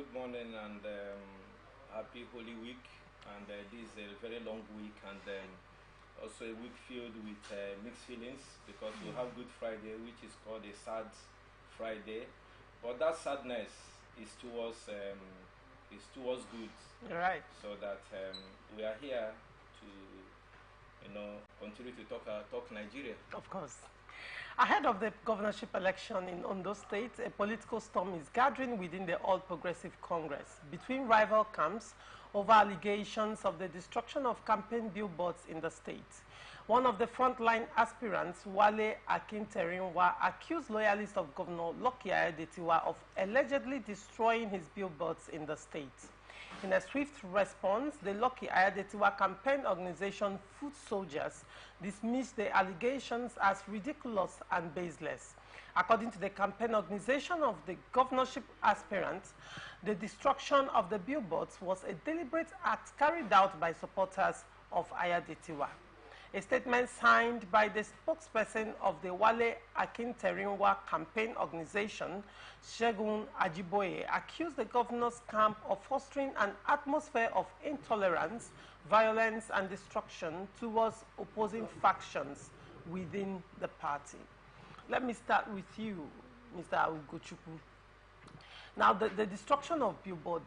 good morning and happy Holy Week. And this is a very long week and also a week filled with mixed feelings because we have Good Friday, which is called a sad Friday. But that sadness is towards good. Right. So that we are here to, continue to talk Nigeria. Of course. Ahead of the governorship election in Ondo State, a political storm is gathering within the All Progressive Congress between rival camps over allegations of the destruction of campaign billboards in the state. One of the frontline aspirants, Wale Akinterinwa, accused loyalists of Governor Lucky Ayedatiwa of allegedly destroying his billboards in the state. In a swift response, the Lucky Ayedatiwa campaign organization Foot Soldiers dismissed the allegations as ridiculous and baseless. According to the campaign organization of the governorship aspirants, the destruction of the billboards was a deliberate act carried out by supporters of Ayedatiwa. A statement signed by the spokesperson of the Wale Akinterinwa campaign organization, Segun Ajiboye, accused the governor's camp of fostering an atmosphere of intolerance, violence, and destruction towards opposing factions within the party. Let me start with you, Mr. Ugochukwu. Now, the destruction of billboard,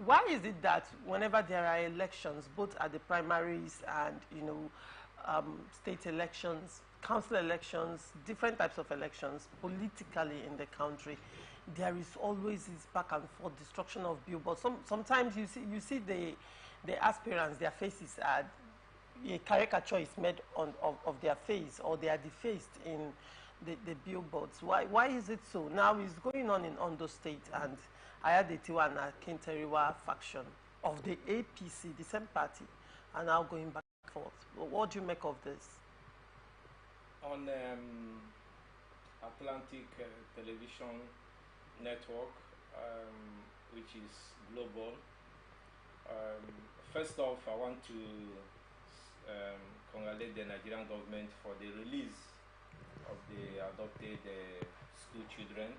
why is it that whenever there are elections, both at the primaries and, state elections, council elections, different types of elections, politically in the country, there is always this back and forth destruction of billboards. Sometimes you see the aspirants, their faces are, a caricature is made of their face, or they are defaced in the billboards. Why is it so? Now it's going on in Ondo State, and Ayedatiwa and Akinteriwa faction of the APC, the same party, are now going back and forth. What do you make of this? On Atlantic Television Network, which is global, first off, I want to congratulate the Nigerian government for the release of the adopted school children,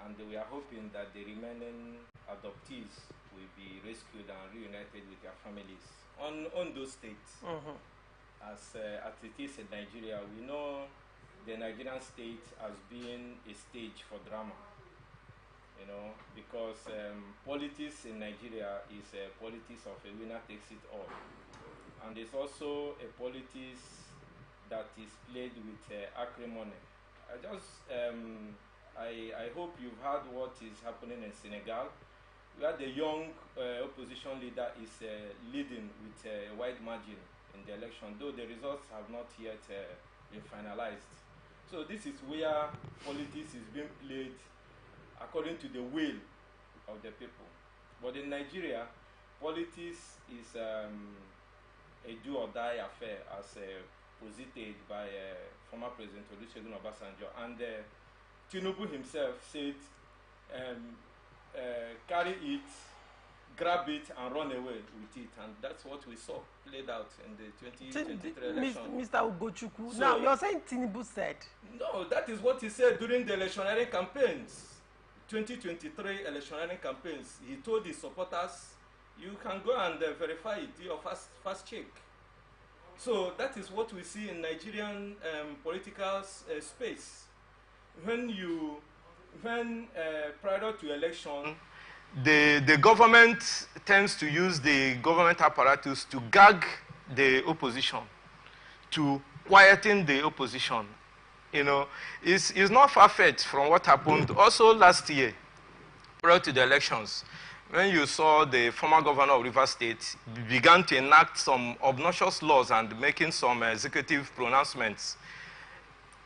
and we are hoping that the remaining adoptees will be rescued and reunited with their families. On those states, as it is in Nigeria, we know the Nigerian state as being a stage for drama, because politics in Nigeria is politics of a winner takes it all, and it's also a politics that is played with acrimony. I hope you've heard what is happening in Senegal, where the young opposition leader is leading with a wide margin in the election, though the results have not yet been finalized. So this is where politics is being played according to the will of the people. But in Nigeria, politics is a do or die affair, as posited by former President Olusegun Obasanjo, and Tinubu himself said, carry it, grab it, and run away with it, and that's what we saw played out in the 2023 election. Mr. Ugochukwu, so, now you're saying Tinubu said? No, that is what he said during the electioneering campaigns, 2023 electioneering campaigns. He told his supporters, you can go and verify it, do your fast check. So that is what we see in Nigerian political space. When prior to election, the government tends to use the government apparatus to gag the opposition, to quieten the opposition. It's not far-fetched from what happened also last year, prior to the elections, when you saw the former governor of Rivers State began to enact some obnoxious laws and making some executive pronouncements,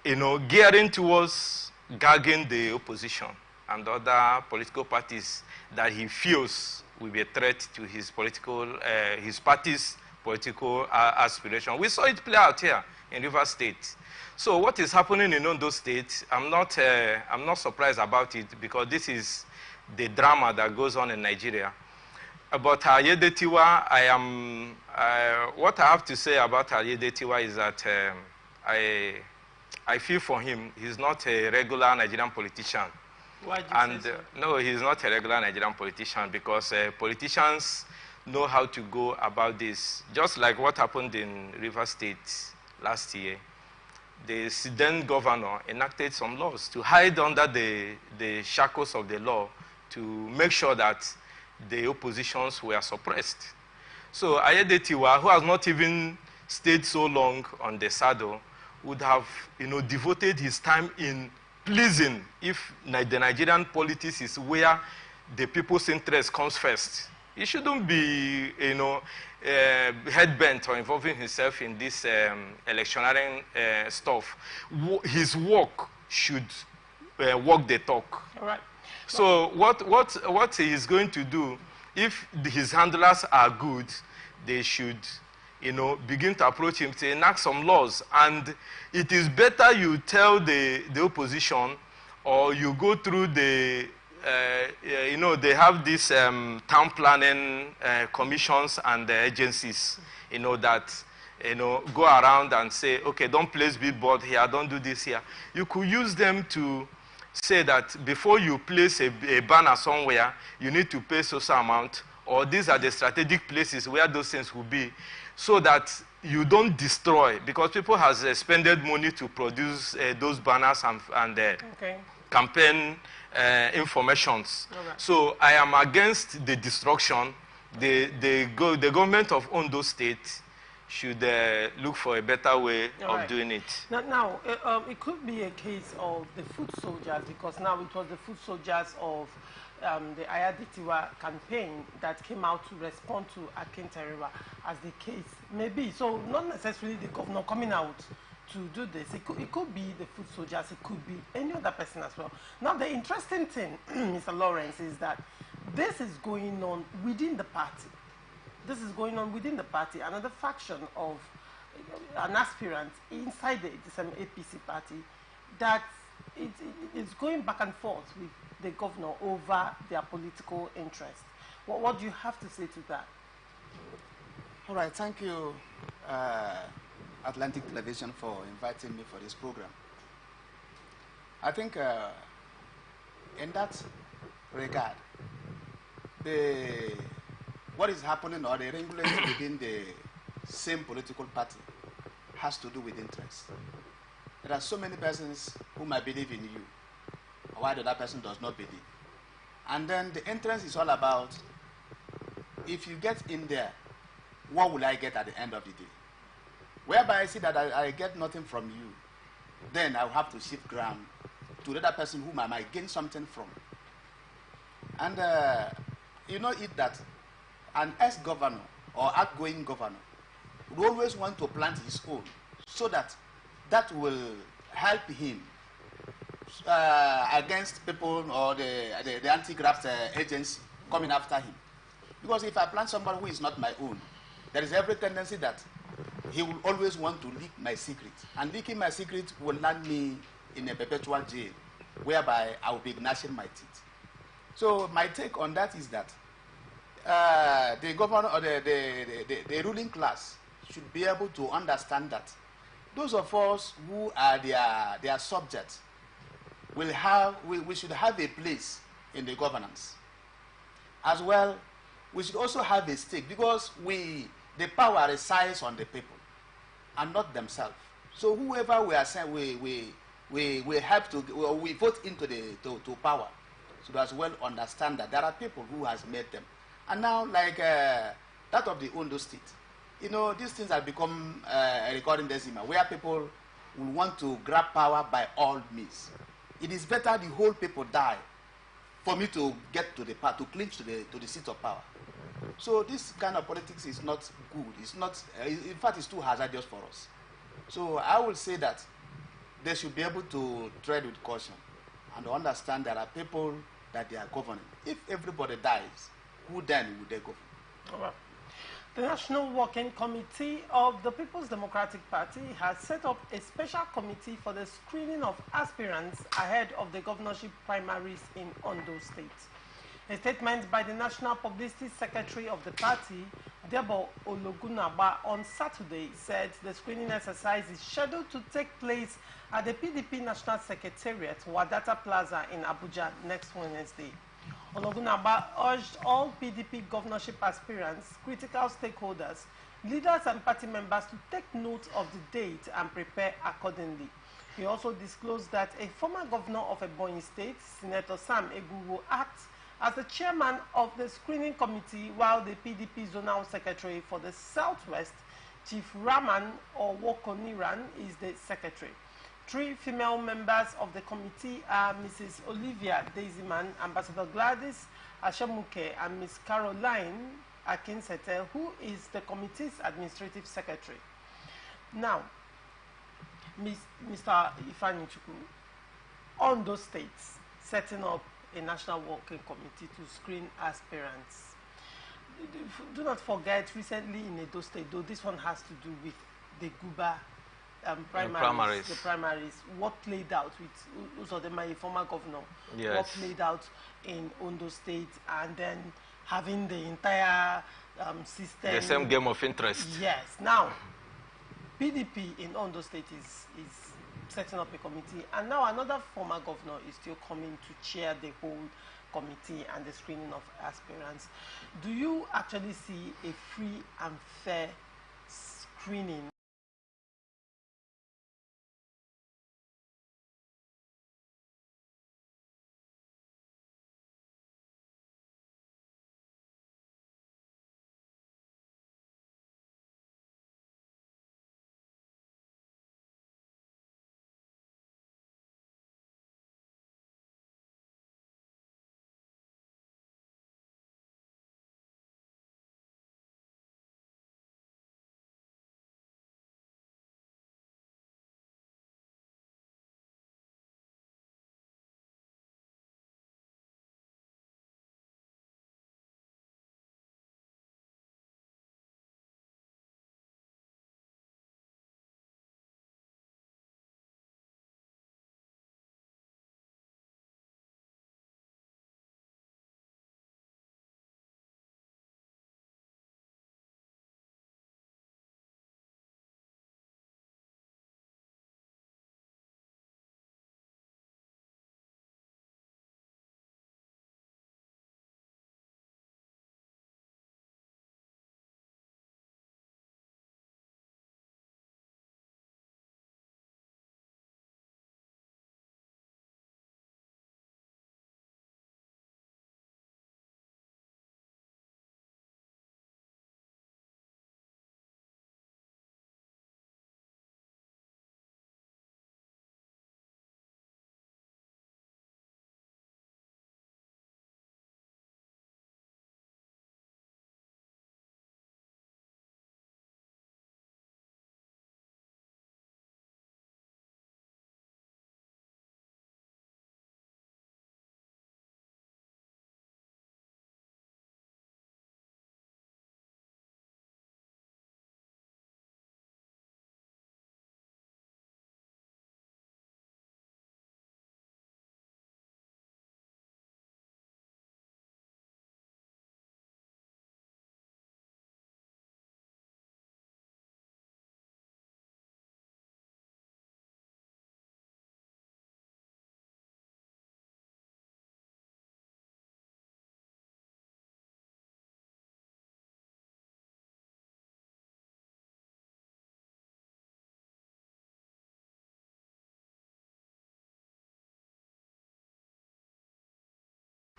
gearing towards gagging the opposition and other political parties that he feels will be a threat to his party's political aspiration. We saw it play out here in Rivers State. So what is happening in Ondo State, I'm not surprised about it, because this is the drama that goes on in Nigeria. About Ayedatiwa, what I have to say about Ayedatiwa is that I feel for him. He's not a regular Nigerian politician. Why do you And say so? no, he's not a regular Nigerian politician because politicians know how to go about this. Just like what happened in Rivers State last year. The then governor enacted some laws to hide under the shackles of the law to make sure that the oppositions were suppressed. So Ayedetiwa, who has not even stayed so long on the saddle, would have devoted his time in pleasing if the Nigerian politics is where the people's interest comes first. He shouldn't be head-bent or involving himself in this electioneering stuff. His work should walk the talk. All right. So what he is going to do, if his handlers are good, they should begin to approach him to enact some laws. And it is better you tell the opposition, or you go through the, they have these town planning commissions and agencies, that, go around and say, okay, don't place billboard here, don't do this here. You could use them to say that before you place a banner somewhere, you need to pay so amount, or these are the strategic places where those things will be, so that you don't destroy, because people have expended money to produce those banners and Okay. campaign informations. Right. So I am against the destruction. The government of Ondo State should look for a better way of doing it. Now, it could be a case of the foot soldiers, because now it was the foot soldiers of the Ayaditiwa campaign that came out to respond to Akin Teriwa, as the case may be. So not necessarily the governor coming out to do this. It could be the foot soldiers, it could be any other person as well. Now, the interesting thing, Mr. Lawrence, is that this is going on within the party. This is going on within the party. Another faction of an aspirant inside the APC party that it is going back and forth with the governor over their political interest. What do you have to say to that? All right, thank you, Atlantic Television, for inviting me for this program. I think in that regard, what is happening, or the regulation within the same political party, has to do with interest. There are so many persons who might believe in you, while the other person does not believe. And then the interest is all about, if you get in there, what will I get at the end of the day? Whereby I see that I get nothing from you, then I'll have to shift ground to the other person whom I might gain something from. And you know it that an ex-governor or outgoing governor would always want to plant his own, so that will help him against people or the anti-graft agency coming after him. Because if I plant somebody who is not my own, there is every tendency that he will always want to leak my secret. And leaking my secret will land me in a perpetual jail, whereby I will be gnashing my teeth. So my take on that is that the governor or the ruling class should be able to understand that those of us who are their subjects we should have a place in the governance. As well, we should also have a stake, because the power resides on the people and not themselves. So whoever we assign, we help to, we vote into to power, should as well understand that there are people who has made them. And now, like that of the Ondo State, these things have become a recording decimal, where people will want to grab power by all means. It is better the whole people die for me to get to the power, to clinch to the seat of power. So this kind of politics is not good. It's not, in fact, it's too hazardous for us. So I will say that they should be able to tread with caution and understand there are people that they are governing. If everybody dies, who then will they govern? All right. The National Working Committee of the People's Democratic Party has set up a special committee for the screening of aspirants ahead of the governorship primaries in Ondo State. A statement by the National Publicity Secretary of the party, Debo Ologunagba, on Saturday said the screening exercise is scheduled to take place at the PDP National Secretariat, Wadata Plaza in Abuja next Wednesday. Ologunagba urged all PDP governorship aspirants, critical stakeholders, leaders and party members to take note of the date and prepare accordingly. He also disclosed that a former governor of Ebonyi State, Senator Sam Egwu, will act as the chairman of the screening committee, while the PDP zonal secretary for the Southwest, Chief Raman Owokoniran, is the secretary. 3 female members of the committee are Mrs. Olivia Daisyman, Ambassador Gladys Ashemuke, and Ms. Caroline Akinsete, who is the committee's administrative secretary. Now, Mr. Ifanichukwu, on those states setting up a national working committee to screen aspirants. Do not forget, recently in Edo State, though this one has to do with the Guba primaries, the primaries, what played out with Uzodema, a former governor, yes, what played out in Ondo State, and then having the entire system. The same game of interest. Yes. Now, PDP in Ondo State is setting up a committee, and now another former governor is still coming to chair the whole committee and the screening of aspirants. Do you actually see a free and fair screening?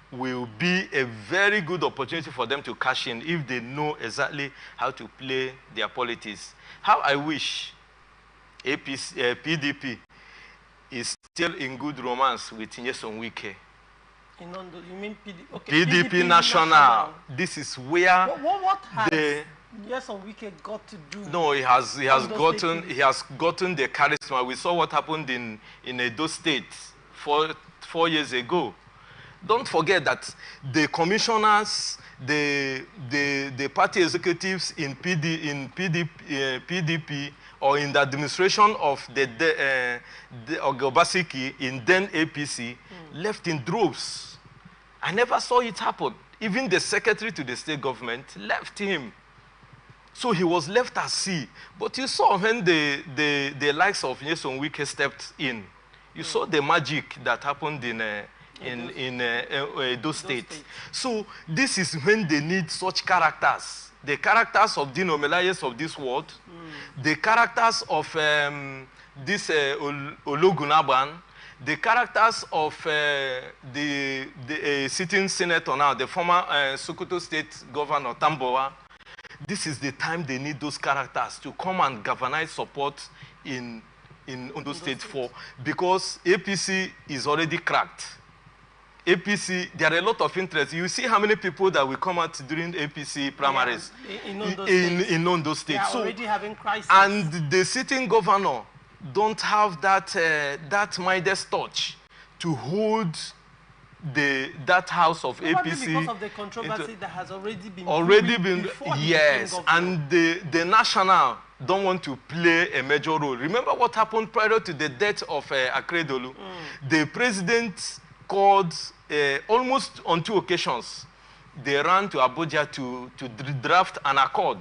Will be a very good opportunity for them to cash in if they know exactly how to play their politics. How I wish PDP is still in good romance with Nyesom Wike. You mean PDP National. This is where what has Nyesom Wike got to do? No, he has gotten the charisma. We saw what happened in Edo State 4 years ago. Don't forget that the commissioners, the party executives in PDP or in the administration of the Ogobasiki in then APC left in droves. I never saw it happen. Even the secretary to the state government left him. So he was left at sea. But you saw when the likes of Nyesom Wike stepped in, you saw the magic that happened in Edo State. So this is when they need such characters. The characters of Dino Melayes of this world, the characters of this Ologunaban, the characters of the sitting senator now, the former Sokoto State Governor Tamboa. This is the time they need those characters to come and galvanize support in Ondo State for, because APC is already cracked. APC, there are a lot of interest. You see how many people that will come out during APC primaries in Ondo State. They are already having crisis. And the sitting governor don't have that Midas touch to hold that house of Probably APC. Because of the controversy that has already been yes, and the national don't want to play a major role. Remember what happened prior to the death of Akredolu? The president called almost on 2 occasions. They ran to Abuja to draft an accord.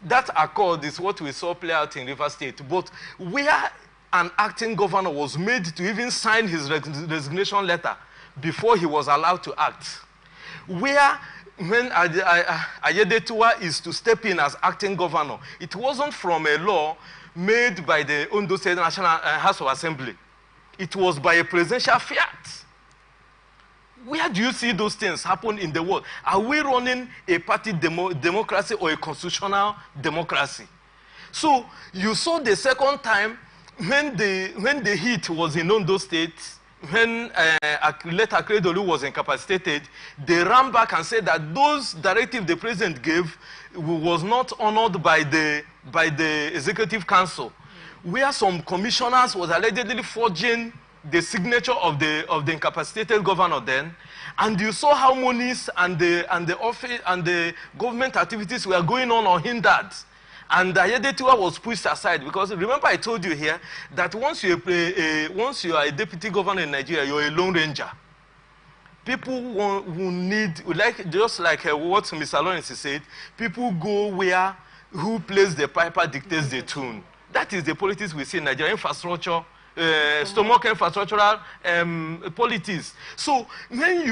That accord is what we saw play out in Rivers State. But where an acting governor was made to even sign his resignation letter before he was allowed to act. Where when Ayedetua is to step in as acting governor, it wasn't from a law made by the Ondo State National House of Assembly. It was by a presidential fiat. Where do you see those things happen in the world? Are we running a party democracy or a constitutional democracy? So you saw the second time when the heat was in Ondo State, when late Akredolu was incapacitated, they ran back and said that those directives the president gave was not honored by the executive council, where some commissioners was allegedly forging the signature of the incapacitated governor then, and you saw how monies and the office and the government activities were going on unhindered. And Ayedetua was pushed aside, because remember I told you here that once you are a deputy governor in Nigeria, you're a lone ranger. People who need, just like what Mr. Lawrence said, people go where who plays the piper dictates the tune. That is the politics we see in Nigeria, infrastructure, stomach infrastructural politics. So when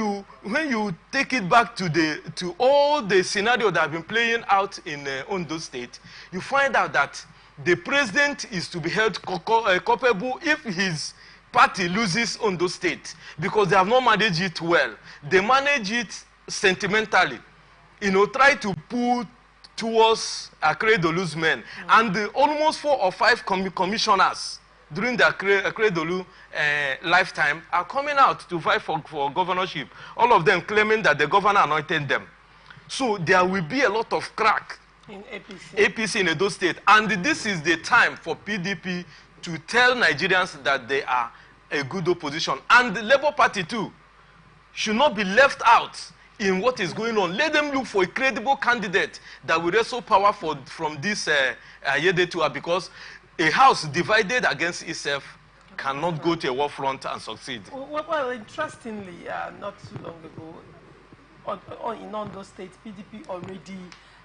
you take it back to all the scenario that have been playing out in Ondo State, you find out that the president is to be held culpable if his party loses Ondo State, because they have not managed it well. They manage it sentimentally, try to pull towards Akredolu's men, and almost 4 or 5 commissioners during the Akredolu lifetime are coming out to fight for governorship, all of them claiming that the governor anointed them. So there will be a lot of crack in APC in Edo State, and this is the time for PDP to tell Nigerians that they are a good opposition, and the Labour Party too should not be left out in what is going on. Let them look for a credible candidate that will wrestle power from this Ayedetua, because a house divided against itself cannot go to a war front and succeed. Well, interestingly, not too long ago, in Ondo State, PDP already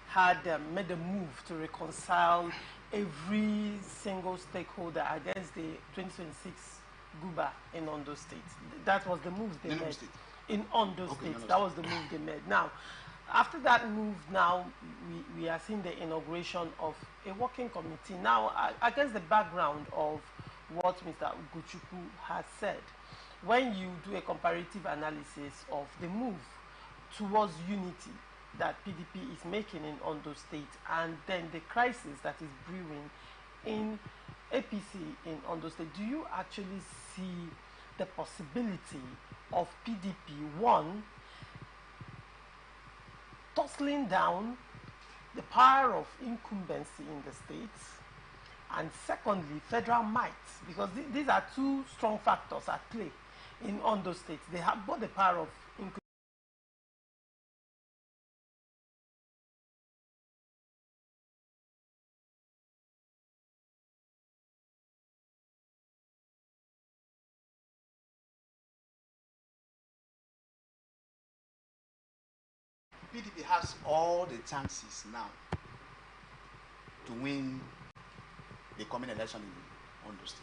had made a move to reconcile every single stakeholder against the 2026 Guba in Ondo State. That was the move they made. In Ondo State, that was the move they made. Now, after that move, now we are seeing the inauguration of a working committee. Now, against the background of what Mr. Ugochukwu has said, when you do a comparative analysis of the move towards unity that PDP is making in Ondo State, and then the crisis that is brewing in APC in Ondo State, do you actually see the possibility of PDP, one, tossling down the power of incumbency in the states, and secondly, federal might, because these are 2 strong factors at play in Ondo State. They have both the power of incumbency PDP has all the chances now to win the coming election in Ondo State.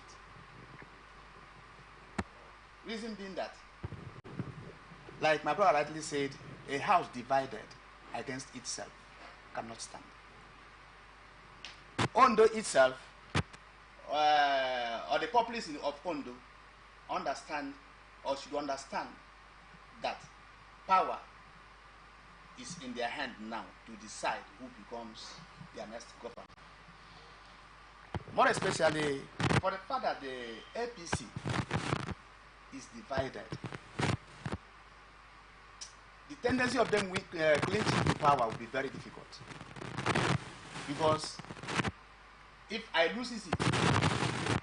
Reason being that, like my brother rightly said, a house divided against itself cannot stand. Ondo itself, or the populace of Ondo, understand or should understand that power is in their hand now to decide who becomes their next governor. More especially for the fact that the APC is divided. The tendency of them clinching to power will be very difficult. Because if I lose it,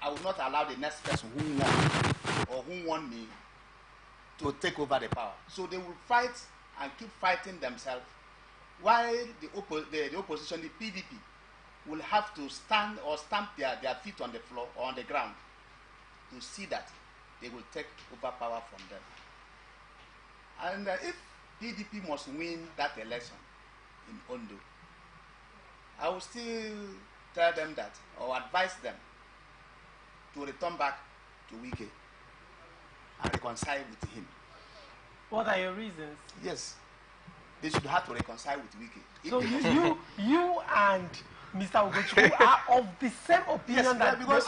I will not allow the next person who won or who won me to take over the power. So they will fight and keep fighting themselves, while the opposition, the PDP, will have to stand or stamp their feet on the floor or on the ground to see that they will take over power from them. And if PDP must win that election in Ondo, I will still tell them that, or advise them to return back to Wike and reconcile with him. What are your reasons? Yes, they should have to reconcile with Wike. So you and Mr. Ugochukwu are of the same opinion, yes, that because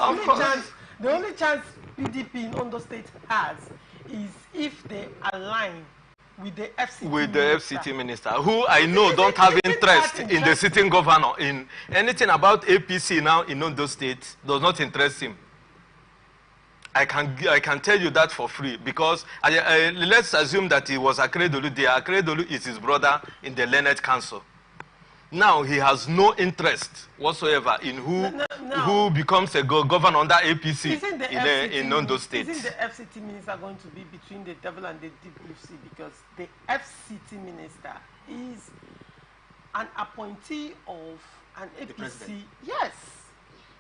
the only chance PDP in Ondo State has is if they align with the FCT minister, who I know don't have interest in the sitting governor. In anything about APC now in Ondo State does not interest him. I can tell you that for free, because let's assume that he was Akeredolu. Akeredolu is his brother in the Learned Council. Now he has no interest whatsoever in who becomes a governor under APC in Ondo State. Isn't the FCT minister going to be between the devil and the deep blue sea? Because the FCT minister is an appointee of an APC. Yes,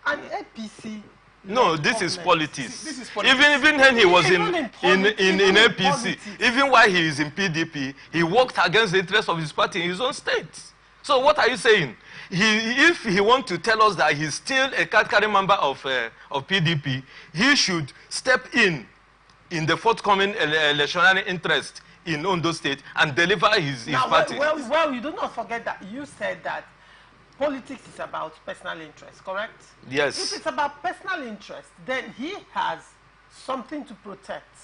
an APC. No, this is politics. This is politics. Even when he was in APC, even while he is in PDP, he worked against the interests of his party in his own state. So what are you saying? If he wants to tell us that he's still a card-carrying member of PDP, he should step in the forthcoming electionary interest in Ondo State and deliver his party. Well, you do not forget that you said that politics is about personal interest, correct? Yes. If it's about personal interest, then he has something to protect.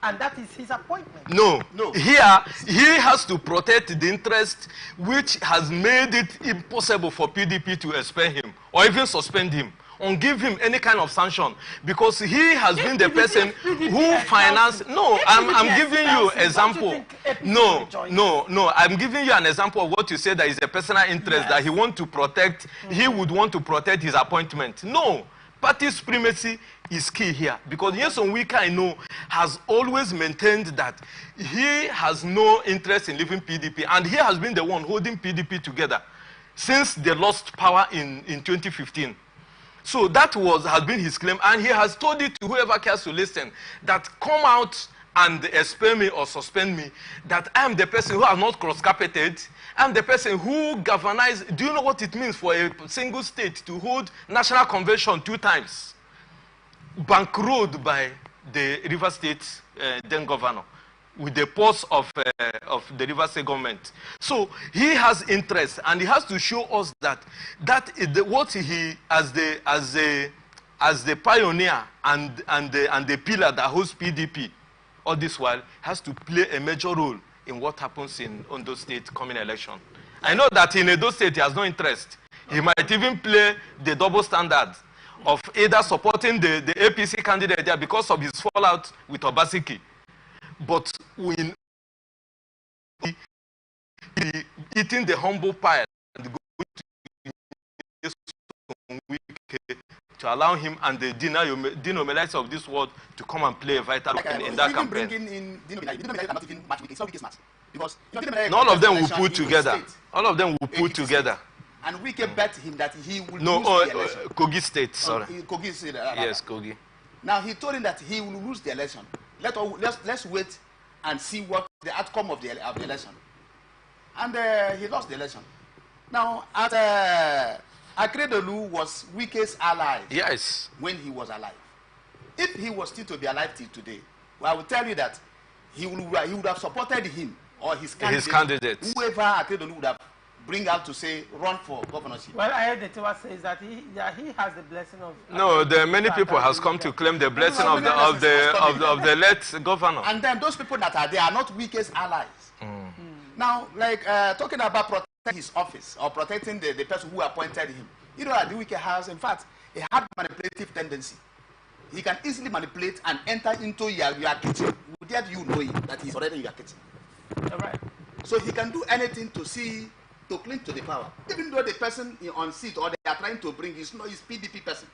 And that is his appointment. No. Here, he has to protect the interest which has made it impossible for PDP to expel him or even suspend him or give him any kind of sanction, because he has been the person who financed. No, I'm giving you an example. No, I'm giving you an example of what you said, that is a personal interest, that he want to protect. He would want to protect his appointment. No. Party supremacy is key here, because Nyesom Wike, I know, has always maintained that he has no interest in leaving PDP, and he has been the one holding PDP together since they lost power in 2015. So that has been his claim, and he has told it to whoever cares to listen, that come out and expel me or suspend me, that I am the person who has not cross-carpeted. I'm the person who governs. Do you know what it means for a single state to hold national convention 2 times? Bankrolled by the River State then governor, with the pause of the River State government. So he has interest, and he has to show us that what he as the pioneer and the pillar that holds PDP all this while has to play a major role in what happens in Ondo State coming election. I know that in Ondo State he has no interest. He might even play the double standard of either supporting the APC candidate there because of his fallout with Obaseki, but when eating the humble pie and going to allow him and the Dino Melites of this world to come and play a vital role in that campaign. All of them will put together. All of them will put together. And Wike bet him that he will lose the election. Kogi State, sorry. Kogi State. Yes, Kogi. Now he told him that he will lose the election. Let's wait and see what the outcome of the election. And he lost the election. Now, Akeredolu was Wike's ally. Yes. When he was alive. If he was still to be alive till today, well, I will tell you that he would have supported him or his candidate. Whoever Akeredolu would have bring out to say run for governorship. Well, I heard the Tiwa says that he has the blessing of. No, there are many people has come to claim the blessing of the late governor. And then those people that are there are not Wike's allies. Now, like talking about protecting his office or protecting the person who appointed him, you know that Wike has, in fact, a hard manipulative tendency. He can easily manipulate and enter into your kitchen without you knowing that he's already in your kitchen. All right. So he can do anything to cling to the power, even though the person on seat or they are trying to bring is not his PDP person.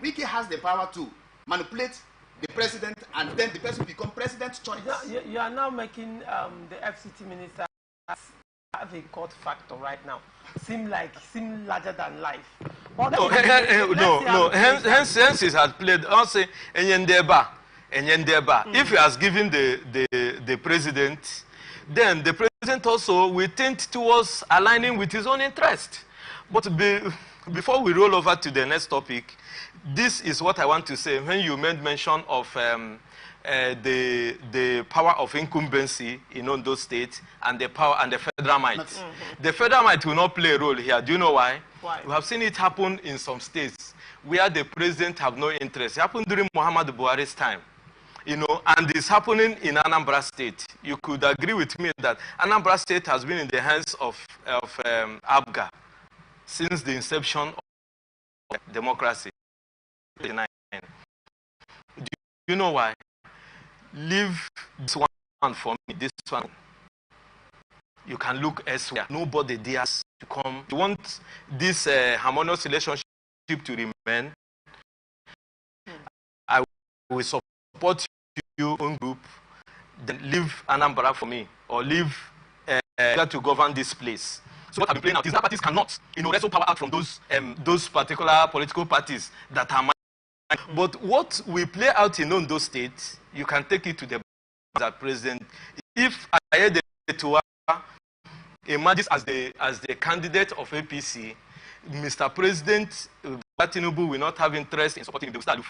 Wike has the power to manipulate the president, and then the person become president's choice. You are now making the FCT minister have a court factor right now. Seem larger than life. But no. Hence it has played. Also, if he has given the president, then the president also will tend towards aligning with his own interest. But before we roll over to the next topic, this is what I want to say. When you made mention of the power of incumbency in Ondo State and the power and the federal might, the federal might will not play a role here. Do you know why? Why? We have seen it happen in some states where the president have no interest. It happened during Muhammadu Buhari's time. You know, and it's happening in Anambra State. You could agree with me that Anambra State has been in the hands of ABGA since the inception of democracy. Do you know why? Leave this one for me, this one. You can look elsewhere. Nobody dares to come. You want this harmonious relationship to remain? I will support your own group, then leave Anambra for me, or leave to govern this place. So what I've been playing out is that parties cannot, wrestle power out from those particular political parties that are. But what we play out in those states, you can take it to the president. If Ayedetuwa emerges as the candidate of APC, Mr. President Tinubu will not have interest in supporting the Ustaduf.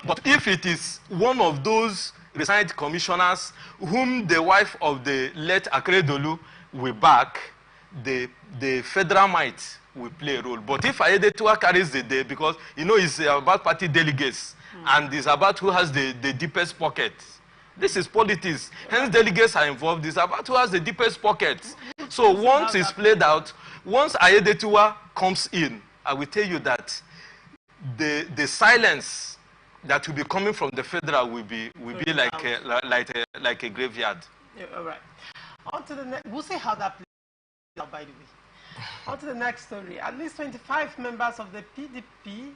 But if it is one of those resigned commissioners whom the wife of the late Akeredolu will back, the federal might will play a role. But if Ayedetuwa carries the day, because it's about party delegates and it's about who has the deepest pocket. This is politics. Hence delegates are involved. It's about who has the deepest pocket. So once it's played out, once Ayedetuwa comes in, I will tell you that the silence that will be coming from the federal will be like a graveyard. Yeah, all right. On to the next. We'll see how that plays out, by the way. On to the next story. At least 25 members of the PDP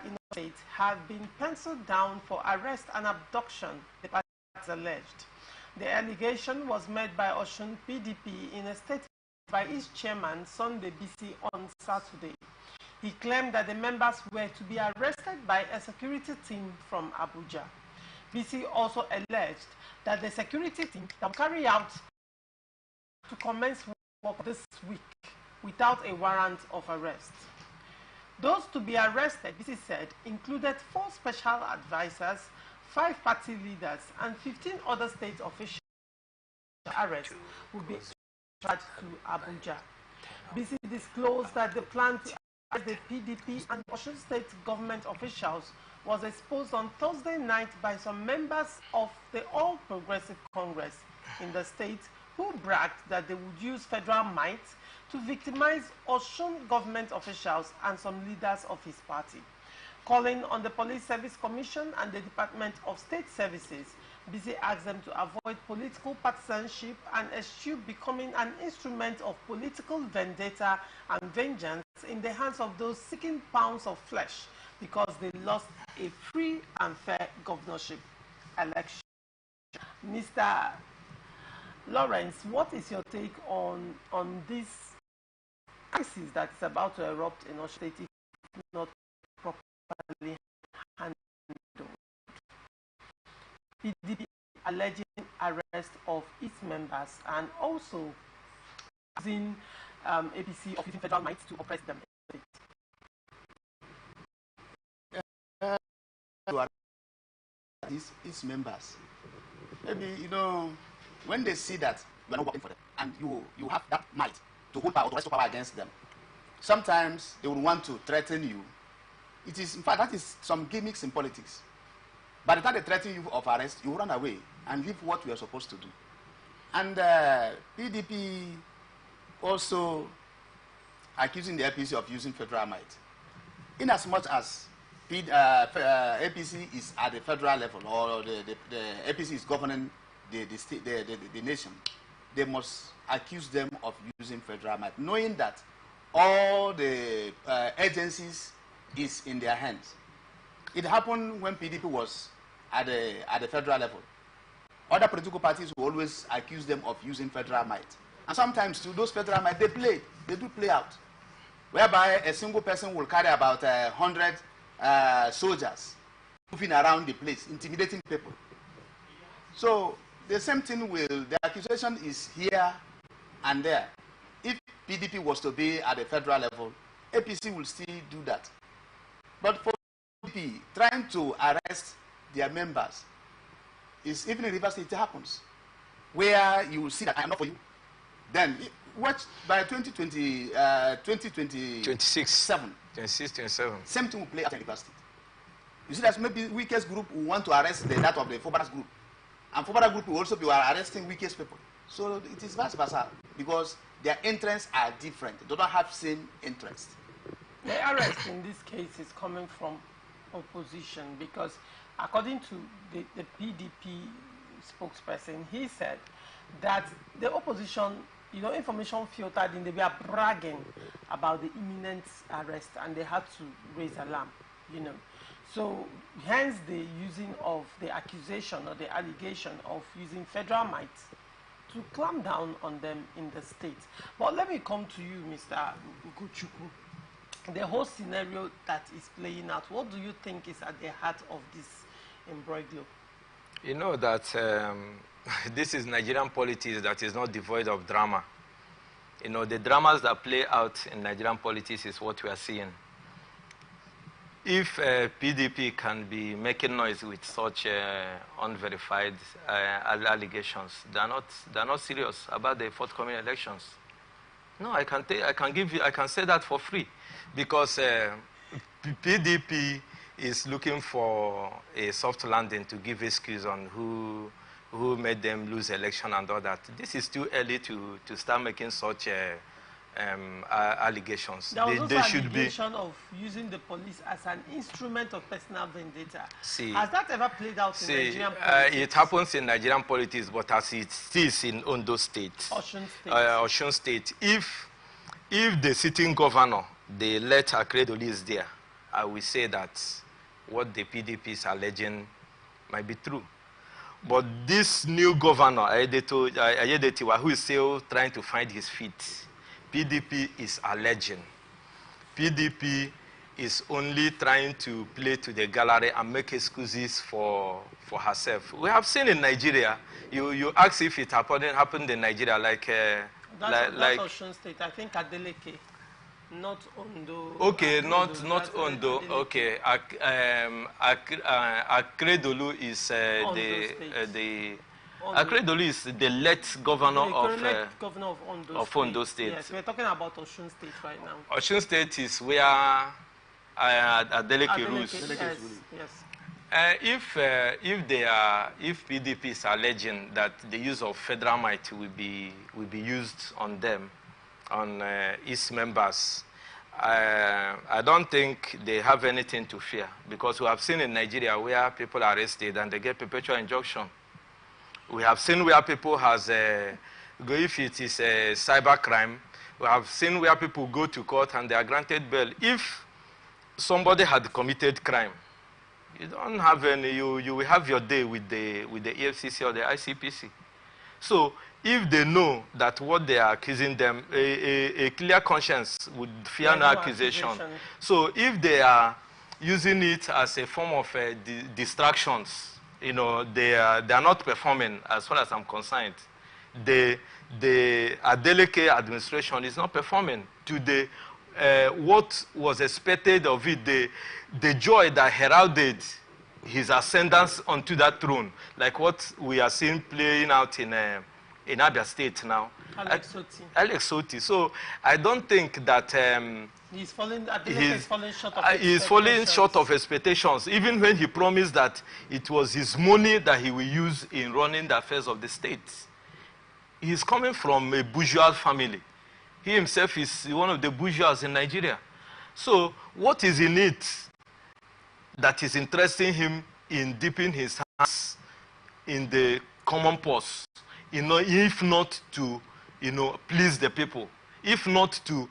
in the state have been penciled down for arrest and abduction, the party has alleged. The allegation was made by Osun PDP in a statement by its chairman, Sunday BC, on Saturday. He claimed that the members were to be arrested by a security team from Abuja. BC also alleged that the security team will carry out to commence work this week without a warrant of arrest. Those to be arrested, BC said, included 4 special advisors, 5 party leaders, and 15 other state officials. The arrest will be charged to Abuja. BC disclosed that the plan to the PDP and Osun State government officials was exposed on Thursday night by some members of the All Progressive Congress in the state who bragged that they would use federal might to victimize Osun government officials and some leaders of his party. Calling on the Police Service Commission and the Department of State Services, BC asked them to avoid political partisanship and eschew becoming an instrument of political vendetta and vengeance in the hands of those seeking pounds of flesh because they lost a free and fair governorship election. Mr. Lawrence, what is your take on this crisis that is about to erupt in Osun State if not properly handled? PDP alleging arrest of its members and also using APC of using federal might to oppress them? Its members. Maybe, you know, when they see that you are not working for them and you have that might to hold power, to rest power against them, sometimes they would want to threaten you. It is, in fact, that is some gimmicks in politics. By the time they threaten you of arrest, you run away and leave what you are supposed to do. And PDP also accusing the APC of using federal might. In as much as APC is at the federal level, or the APC is governing the nation, they must accuse them of using federal might, knowing that all the agencies is in their hands. It happened when PDP was at the federal level. Other political parties will always accuse them of using federal might. And sometimes too, those federal might, they do play out. Whereby a single person will carry about 100 soldiers moving around the place, intimidating people. So the same thing the accusation is here and there. If PDP was to be at the federal level, APC will still do that. But for PDP, trying to arrest their members, is even in Rivers State, it happens, where you will see that I am not for you. Then, watch by 2026, 27. Same thing will play out in Rivers State. You see that maybe weakest group will want to arrest that of the Fobaras group, and Fobaras group will also be arresting weakest people. So it is vice versa, because their interests are different. They don't have same interest. The arrest in this case is coming from opposition, because according to the PDP spokesperson, he said that the opposition, you know, information filtered in, they were bragging about the imminent arrest and they had to raise alarm, you know. So hence the using of the accusation or the allegation of using federal might to clamp down on them in the state. But let me come to you, Mr. Ugochukwu. The whole scenario that is playing out, what do you think is at the heart of this imbroglio? You know that this is Nigerian politics that is not devoid of drama. You know, the dramas that play out in Nigerian politics is what we are seeing. If PDP can be making noise with such unverified allegations, they are not serious about the forthcoming elections. No, I can say that for free, because PDP is looking for a soft landing to give excuse on who made them lose election and all that. This is too early to start making such allegations. There was also an allegation of using the police as an instrument of personal vendetta. See, has that ever played out in Nigerian politics? It happens in Nigerian politics, but as it is in Ondo State, Osun State. If the sitting governor, they let Akredoli is there, I will say that what the PDP is alleging might be true. But this new governor, Ayedetiwa, who is still trying to find his feet, PDP is alleging. PDP is only trying to play to the gallery and make excuses for herself. We have seen in Nigeria, you ask if it happened in Nigeria, like Osun State, I think Adeleke. Not Ondo. Okay, not Ondo. Okay, Akredolu is Akredolu is the late governor of Ondo State. Yes, we're talking about Osun State right now. Osun State is where Adeleke rules. Yes. If PDP is alleging that the use of federal might will be used on them, on its members, I don't think they have anything to fear, because we have seen in Nigeria where people are arrested and they get perpetual injunction. We have seen where people if it is a cyber crime, we have seen where people go to court and they are granted bail. If somebody had committed crime, you don't have any, you will have your day with the EFCC or the ICPC. So if they know that what they are accusing them, a clear conscience would fear no accusation. So if they are using it as a form of distractions, you know, they are not performing as far as I'm concerned. The the Adeleke administration is not performing to the what was expected of it, the joy that heralded his ascendance onto that throne, like what we are seeing playing out in Abia State now. Alex Oti. So I don't think that he's falling short of expectations, even when he promised that it was his money that he will use in running the affairs of the state. He's coming from a bourgeois family. He himself is one of the bourgeois in Nigeria. So what is in it that is interesting him in dipping his hands in the common purse, if not to, please the people, if not to,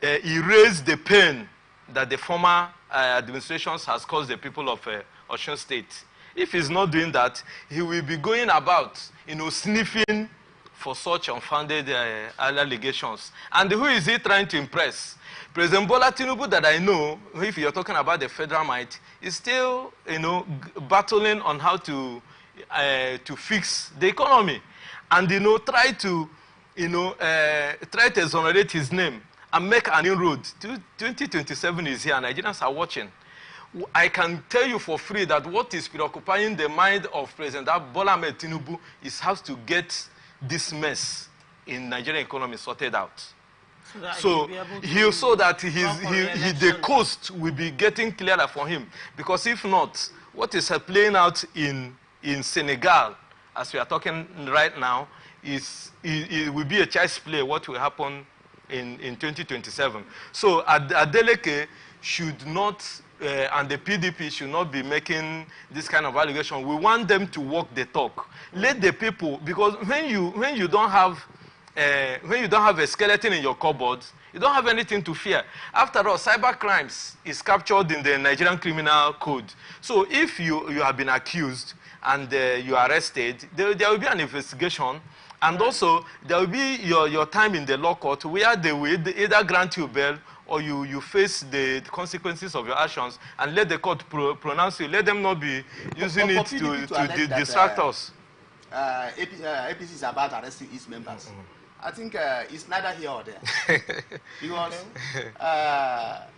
erase the pain that the former administrations has caused the people of Osun State? If he's not doing that, he will be going about, sniffing for such unfounded allegations. And who is he trying to impress? President Bola Tinubu, that I know, if you're talking about the federal might, is still, battling on how to fix the economy, and try to exonerate his name and make an inroad. 2027 is here, Nigerians are watching. I can tell you for free that what is preoccupying the mind of President Bola Ahmed Tinubu is how to get this mess in Nigerian economy sorted out. So that the coast will be getting clearer for him. Because if not, what is playing out in Senegal, as we are talking right now, it will be a child's play what will happen in 2027. So Adeleke should not, and the PDP should not be making this kind of allegation. We want them to walk the talk. Let the people, because when you don't have a skeleton in your cupboard, you don't have anything to fear. After all, cyber crimes is captured in the Nigerian Criminal Code. So if you have been accused and you are arrested, there will be an investigation, and also there will be your time in the law court where they will either grant you bail or you face the consequences of your actions, and let the court pronounce you. Let them not be using it to distract us. APC is about arresting its members. I think it's neither here or there. Because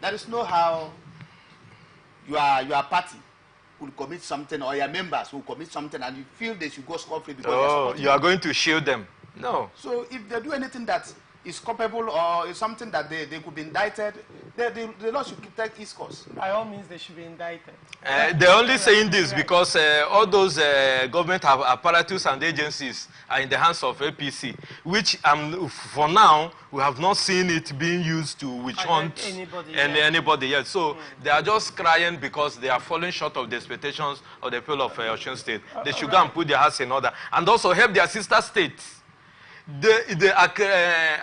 there is no how your party will commit something, or your members will commit something, and you feel they should go scot-free because you are going to shield them. No. So if they do anything that is culpable or is something that they could be indicted, the law should take its course. By all means, they should be indicted. They're only saying this because all those government apparatus and agencies are in the hands of APC, which for now, we have not seen it being used to witch hunt anybody yet. So they are just crying because they are falling short of the expectations of the people of Osun State. They should go and put their house in order and also help their sister states.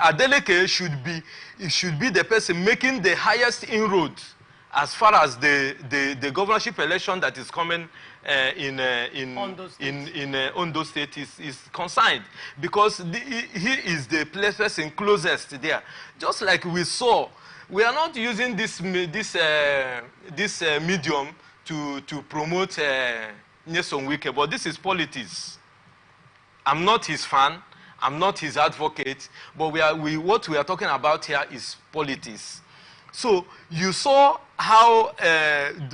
Adeleke should be the person making the highest inroad as far as the governorship election that is coming in Ondo State is concerned, because he is the person closest there. Just like we saw, we are not using this medium to promote Nyesom Wike, but this is politics. I'm not his fan. I'm not his advocate, but what we are talking about here is politics. So you saw how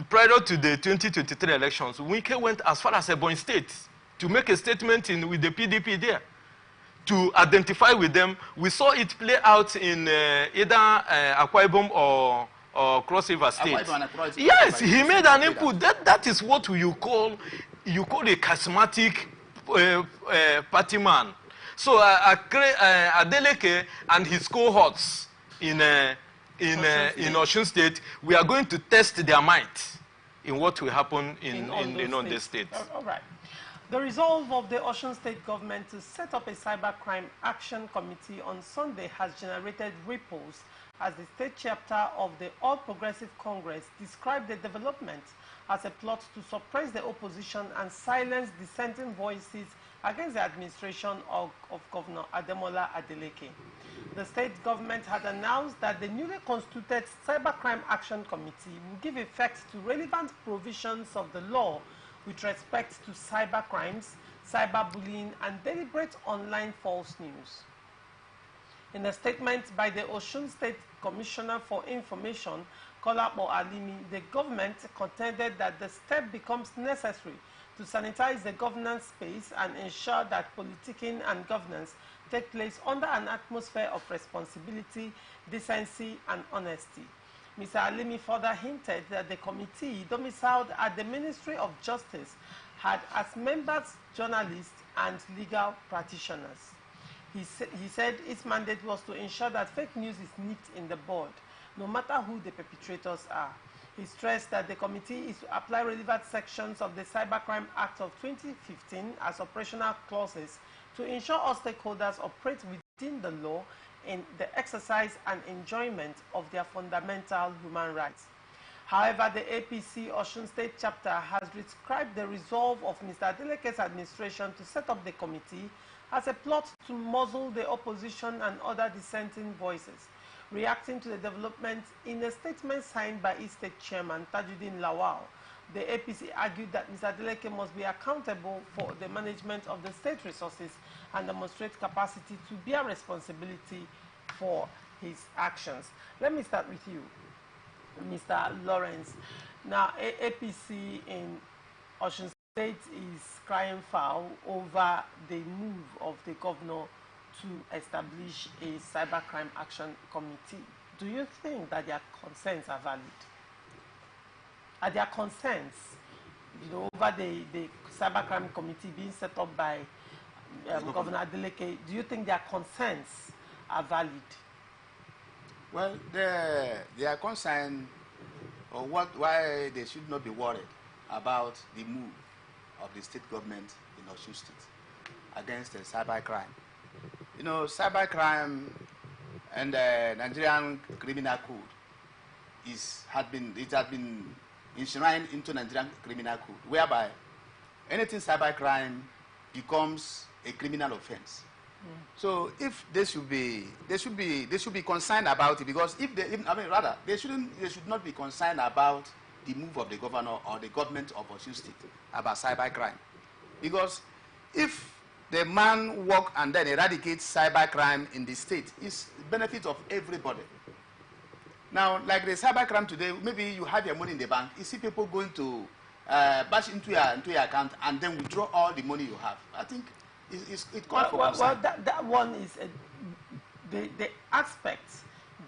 prior to the 2023 elections, Wike went as far as Ebonyi State to make a statement with the PDP there, to identify with them. We saw it play out in either Akwa Ibom or Cross River State. Yes, he made an input. That is what you call a charismatic party man. So Adeleke and his cohorts in Osun State, we are going to test their might in what will happen in Ondo State. All right. The resolve of the Osun State government to set up a cybercrime action committee on Sunday has generated ripples as the state chapter of the All Progressive Congress described the development as a plot to suppress the opposition and silence dissenting voices against the administration of Governor Ademola Adeleke. The state government had announced that the newly constituted Cybercrime Action Committee will give effect to relevant provisions of the law with respect to cyber crimes, cyberbullying, and deliberate online false news. In a statement by the Osun State Commissioner for Information, Kolapo Alimi, the government contended that the step becomes necessary to sanitize the governance space and ensure that politicking and governance take place under an atmosphere of responsibility, decency, and honesty. Mr. Alimi further hinted that the committee domiciled at the Ministry of Justice had as members journalists and legal practitioners. He said its mandate was to ensure that fake news is nipped in the bud, no matter who the perpetrators are. He stressed that the committee is to apply relevant sections of the Cybercrime Act of 2015 as operational clauses to ensure all stakeholders operate within the law in the exercise and enjoyment of their fundamental human rights. However, the APC Osun State chapter has described the resolve of Mr. Adeleke's administration to set up the committee as a plot to muzzle the opposition and other dissenting voices. Reacting to the development, in a statement signed by its state chairman, Tajuddin Lawal, the APC argued that Mr. Adeleke must be accountable for the management of the state resources and demonstrate capacity to bear responsibility for his actions. Let me start with you, Mr. Lawrence. Now, APC in Osun State is crying foul over the move of the governor to establish a cybercrime action committee. Do you think that their concerns are valid? Are their concerns, over the cybercrime committee being set up by Governor Adeleke, do you think their concerns are valid? Well, their concern, or why they should not be worried about the move of the state government in Osun State against the cybercrime. Cybercrime and the Nigerian Criminal Code had been enshrined into Nigerian Criminal Code, whereby anything cybercrime becomes a criminal offense. So if they should be concerned about it, because they should not be concerned about the move of the governor or the government of Osun State about cybercrime, because if the man work and then eradicates cybercrime in the state, it's benefit of everybody. Now, like the cybercrime today, maybe you have your money in the bank, you see people going to bash into your account and then withdraw all the money you have. I think it calls for concern. Well, that one is the aspect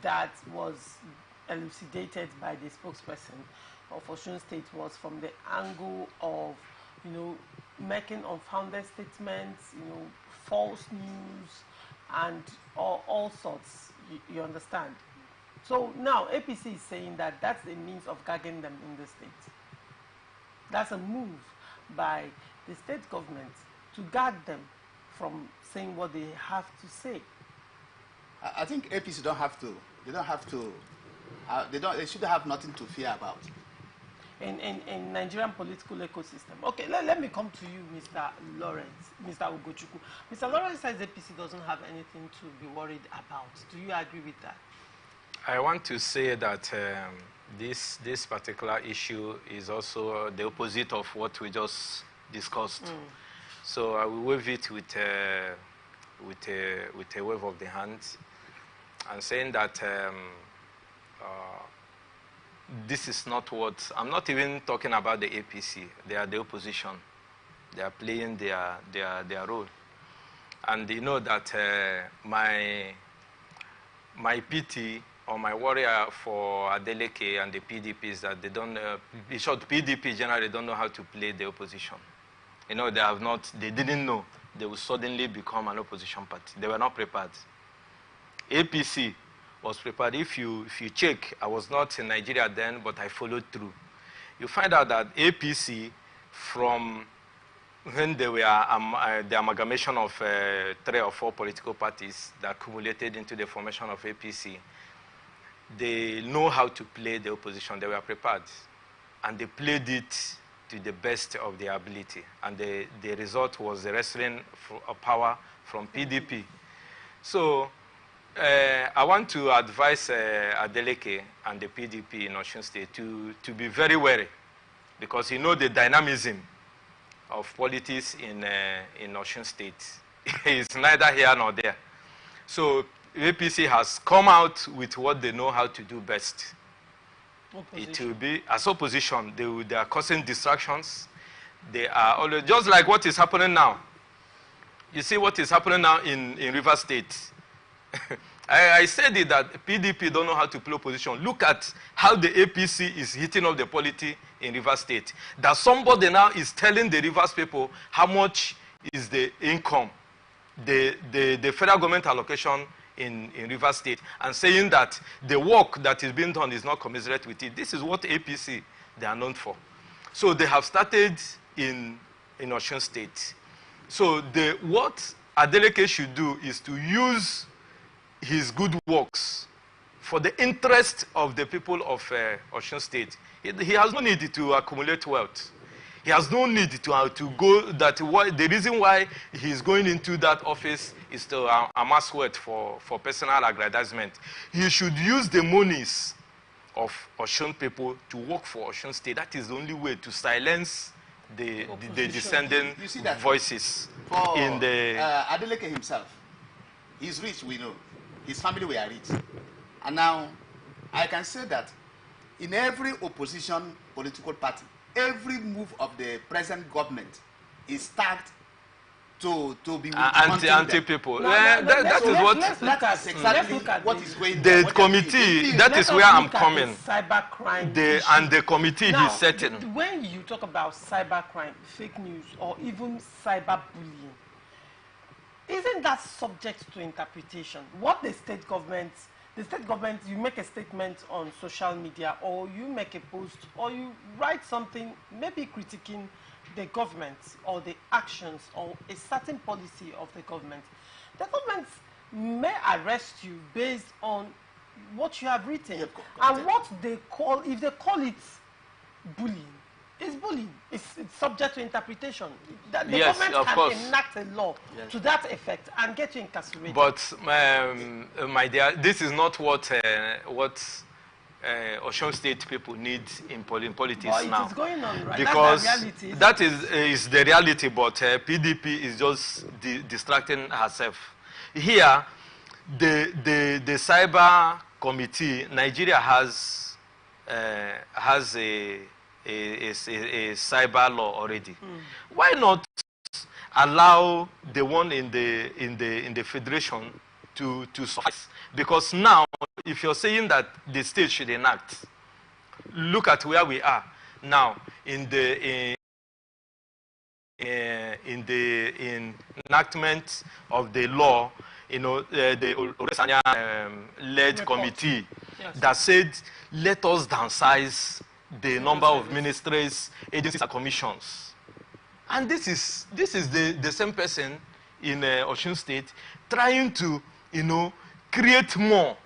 that was elucidated by the spokesperson of Osun State was from the angle of, making unfounded statements, false news, and all sorts. You understand? So now APC is saying that that's a means of gagging them in the state. That's a move by the state government to gag them from saying what they have to say. I think APC don't have to. They don't have to. They should have nothing to fear about. In Nigerian political ecosystem. Okay, let me come to you, Mr. Lawrence, Mr. Ugochukwu. Mr. Lawrence says APC doesn't have anything to be worried about. Do you agree with that? I want to say that this particular issue is also the opposite of what we just discussed. So I will wave it with a wave of the hand and saying that this is not what, I'm not even talking about the APC. They are the opposition. They are playing their role. And you know that my pity or my worry for Adeleke and the PDP is that they don't, in short, PDP generally don't know how to play the opposition. They didn't know they would suddenly become an opposition party. They were not prepared. APC was prepared. If you check, I was not in Nigeria then, but I followed through. You find out that APC, from when they were the amalgamation of 3 or 4 political parties that accumulated into the formation of APC, they know how to play the opposition. They were prepared, and they played it to the best of their ability. And the result was the wrestling of power from PDP. So I want to advise Adeleke and the PDP in Osun State to be very wary, because the dynamism politics in Osun State. It's neither here nor there. So APC has come out with what they know how to do best. Opposition. It will be, as opposition, they are causing distractions. They are always, just like what is happening now. You see what is happening now in Rivers State. I said it that PDP don't know how to play opposition. Look at how the APC is hitting up the polity in Rivers State. That somebody now is telling the Rivers people how much is the income, the federal government allocation in Rivers State, and saying that the work that is being done is not commensurate with it. This is what APC they are known for. So they have started in Osun State. So what Adeleke should do is to use his good works for the interest of the people of Osun State. He has no need to accumulate wealth. He has no need to go the reason why he's going into that office is to amass wealth for personal aggrandizement. He should use the monies of Osun people to work for Osun State. That is the only way to silence the descending voices in the... Adeleke himself, he's rich, we know. His family were rich. And now, I can say that in every opposition political party, every move of the present government is tagged to be with anti people. That is what is going on. The committee, that is where I'm coming. Cybercrime. And the committee he's setting. When you talk about cybercrime, fake news, or even cyberbullying, isn't that subject to interpretation? What the state government, you make a statement on social media, or you make a post, or you write something, maybe critiquing the government or the actions or a certain policy of the government. The government may arrest you based on what you have written. And what they call, if they call it bullying, it's bullying. It's subject to interpretation. The government can enact a law to that effect and get you incarcerated. But, my dear, this is not what Osun State people need in politics now. It is going on, right? Because that's the reality, that is the reality, but PDP is just distracting herself. Here, the cyber committee, Nigeria has a cyber law already. Why not allow the one in the federation to suffice? Because now, if you're saying that the state should enact, look at where we are now in the enactment of the law. You know, the Oresanya led committee that said, let us downsize the number of ministries, agencies, and commissions. And this is the same person in Osun State trying to, create more,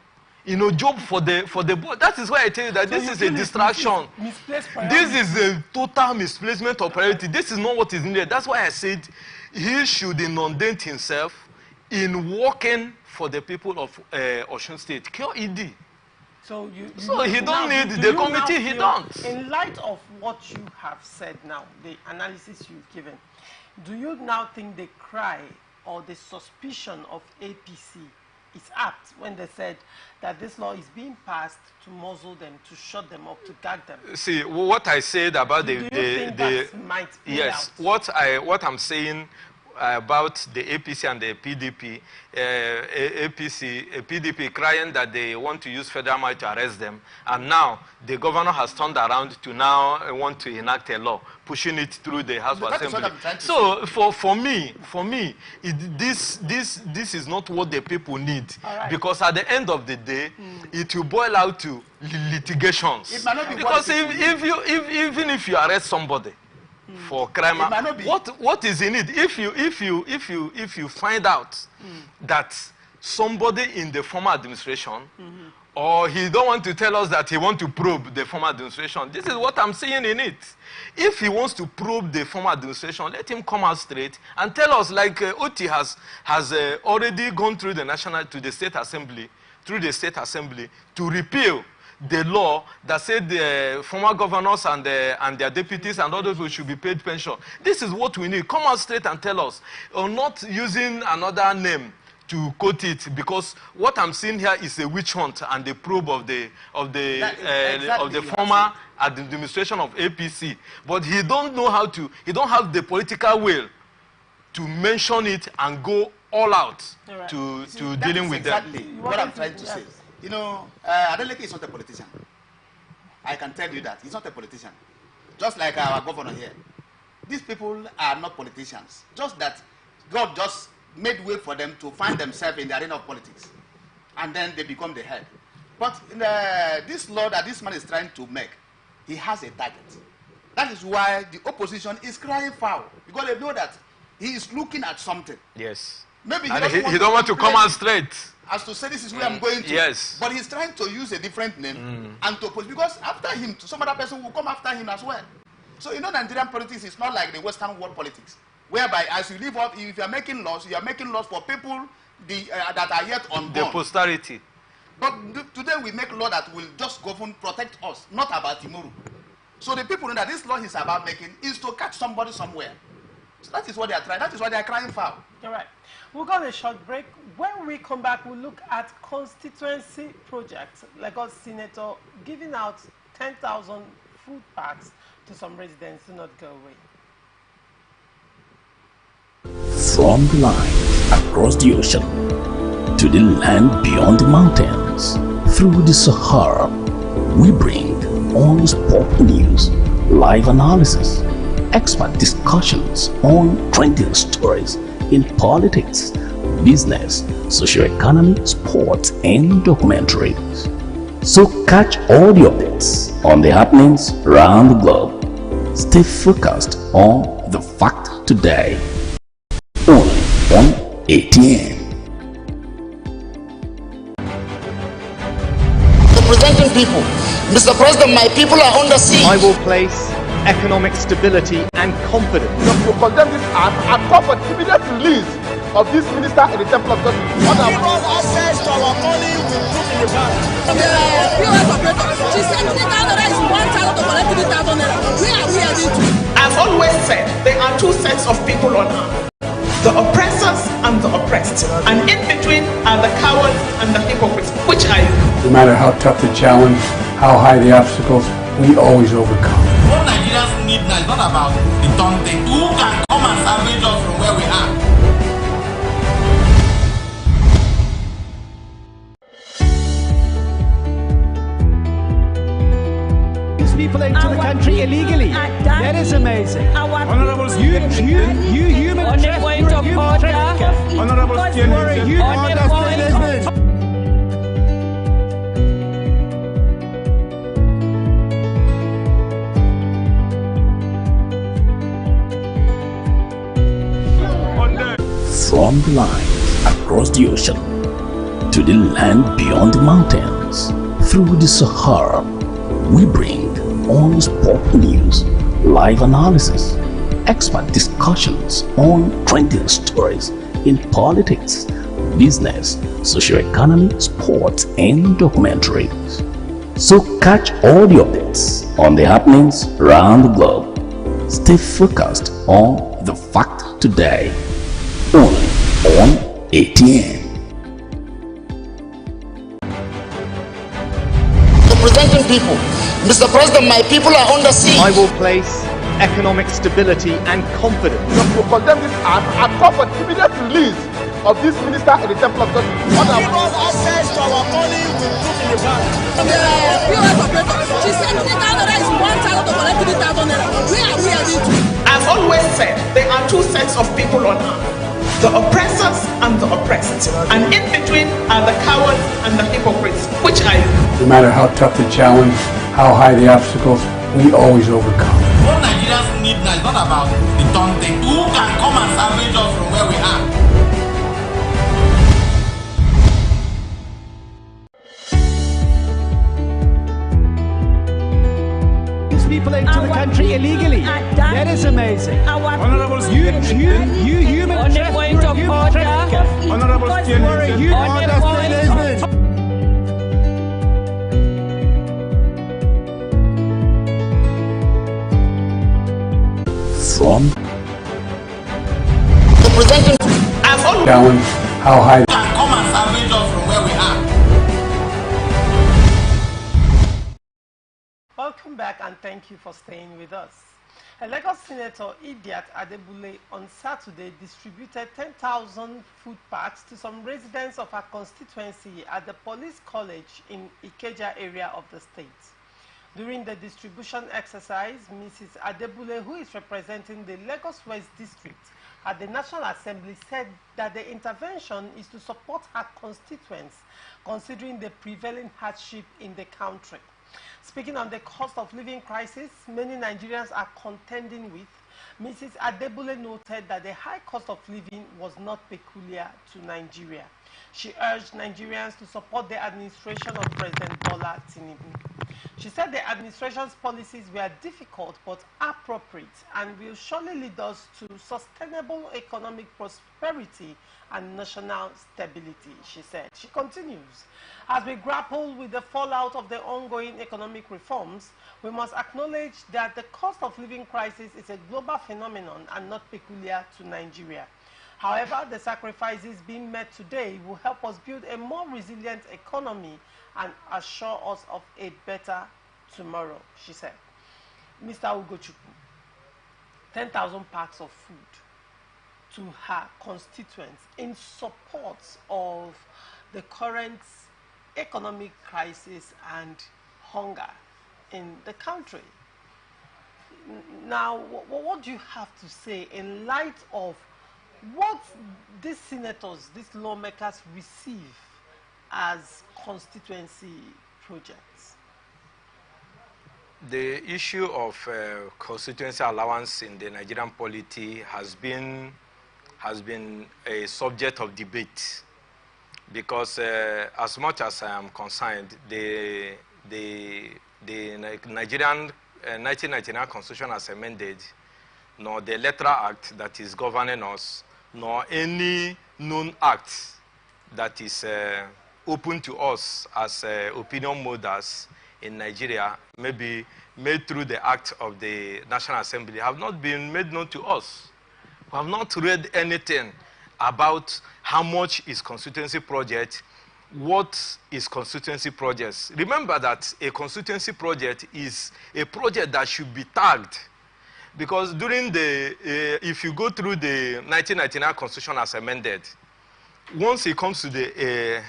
job for the board. That is why I tell you that this is a distraction. This is a total misplacement of priority. This is not what is needed. That's why I said he should inundate himself in working for the people of Osun State. QED. So he don't need the committee, he don't. In light of what you have said now, the analysis you've given, do you now think the cry or the suspicion of APC is apt when they said that this law is being passed to muzzle them, to shut them up, to gag them? See, what I said about do you think that might play yes, out? what I'm saying about the APC and the PDP, PDP crying that they want to use federal might to arrest them, and now the governor has turned around to now want to enact a law, pushing it through the House of Assembly. So for me, this is not what the people need, because at the end of the day, it will boil out to litigations. It might not be because even if you arrest somebody for crime, what is in it? If you find out that somebody in the former administration, or he don't want to tell us that he wants to probe the former administration. This is what I'm seeing in it. If he wants to probe the former administration, let him come out straight and tell us, like Oti has already gone through to the state assembly, to repeal the law that said the former governors and their deputies and others who should be paid pension. This is what we need. Come out straight and tell us, or not using another name to quote it, because what I'm seeing here is a witch hunt and the probe of the former administration of APC. But he don't know how to. He don't have the political will to mention it and go all out to dealing with them. Exactly what I'm trying to say. You know, Adeleke is not a politician. I can tell you that he's not a politician. Just like our governor here, these people are not politicians. Just that God just made way for them to find themselves in the arena of politics, and then they become the head. But this law that this man is trying to make, he has a target. That is why the opposition is crying foul, because they know that he is looking at something. Yes. Maybe he don't want to come out straight. As to say, this is where I'm going to. Yes. But he's trying to use a different name and to oppose, because after him, some other person will come after him as well. So you know, Nigerian politics is not like the Western world politics, whereby as you live up, if you are making laws for people that are yet unborn. The posterity. But today we make law that will just govern, protect us, not about tomorrow. So the people know that this law is about making is to catch somebody somewhere. So that is what they are trying. That is why they are crying foul. All right. We'll go on a short break. When we come back, we'll look at constituency projects. Lagos Senator giving out 10,000 food packs to some residents. Do not go away. From the line across the ocean to the land beyond the mountains, through the Sahara, we bring on-spot news, live analysis, expert discussions on trending stories in politics, business, socio-economy, sports, and documentaries. So catch all the updates on the happenings around the globe. Stay focused on the fact today. Only on ATM. Representing people. Mr. President, my people are under siege. I will place economic stability and confidence. You condemn this act and call for the immediate release of this minister in the Temple of Justice. Give us access to our money we put in the bank. The POS operator, she said 3,000 naira is 1,000 to collect 3,000 naira. Where are we heading to? I've always said there are two sets of people on earth, the oppressors and the oppressed, and in between are the cowards and the hypocrites. Which are you? No matter how tough the challenge, how high the obstacles, we always overcome. What Nigerians need now is not about the dumb thing. Who can come and salvage us from where we are? People into the country illegally. That is amazing. Honorable you human trafficker. Honorable From the line across the ocean to the land beyond the mountains, through the Sahara, we bring on-spot news, live analysis, expert discussions on trending stories in politics, business, socio-economy, sports, and documentaries. So catch all the updates on the happenings around the globe. Stay focused on the fact today. Only on ATM. Representing people. Mr. President, my people are under siege. I will place economic stability and confidence. You condemn this act and call for the immediate release of this minister in the Temple of Justice. Give us access to our money we put in the bank. The POS operator, she said 3,000 naira is 1,000 to collect 3,000 naira. Where are we heading to? I've always said there are two sets of people on earth, the oppressors and the oppressed, and in between are the cowards and the hypocrites. Which are you? No matter how tough the challenge, how high the obstacles, we always overcome. What Nigerians need now is not about the dumb thing. Who can come and salvage us from where we are? people into the country illegally. That is amazing. Honorable You human trafficker. Honorable You're a human. From Representing challenge how high come and salvage us from where we are. Welcome back and thank you for staying with us. A Lagos Senator Idiat Adebule on Saturday distributed 10,000 food packs to some residents of her constituency at the police college in Ikeja area of the state. During the distribution exercise, Mrs. Adebule, who is representing the Lagos West District at the National Assembly, said that the intervention is to support her constituents, considering the prevailing hardship in the country. Speaking on the cost of living crisis many Nigerians are contending with, Mrs. Adebule noted that the high cost of living was not peculiar to Nigeria. She urged Nigerians to support the administration of President Bola Tinubu. She said the administration's policies were difficult but appropriate and will surely lead us to sustainable economic prosperity and national stability, she said. She continues, as we grapple with the fallout of the ongoing economic reforms, we must acknowledge that the cost of living crisis is a global phenomenon and not peculiar to Nigeria. However, the sacrifices being made today will help us build a more resilient economy and assure us of a better tomorrow, she said. Mr. Ugochukwu, 10,000 packs of food to her constituents in support of the current economic crisis and hunger in the country. Now, what do you have to say in light of what these senators, these lawmakers receive as constituency projects? The issue of constituency allowance in the Nigerian polity has been a subject of debate, because as much as I am concerned, the Nigerian 1999 Constitution as amended, nor the Electoral Act that is governing us, nor any known act that is open to us as opinion molders in Nigeria, maybe made through the act of the National Assembly, have not been made known to us. We have not read anything about how much is constituency project, what is constituency projects. Remember that a constituency project is a project that should be tagged, because during the, if you go through the 1999 Constitution as amended, once it comes to the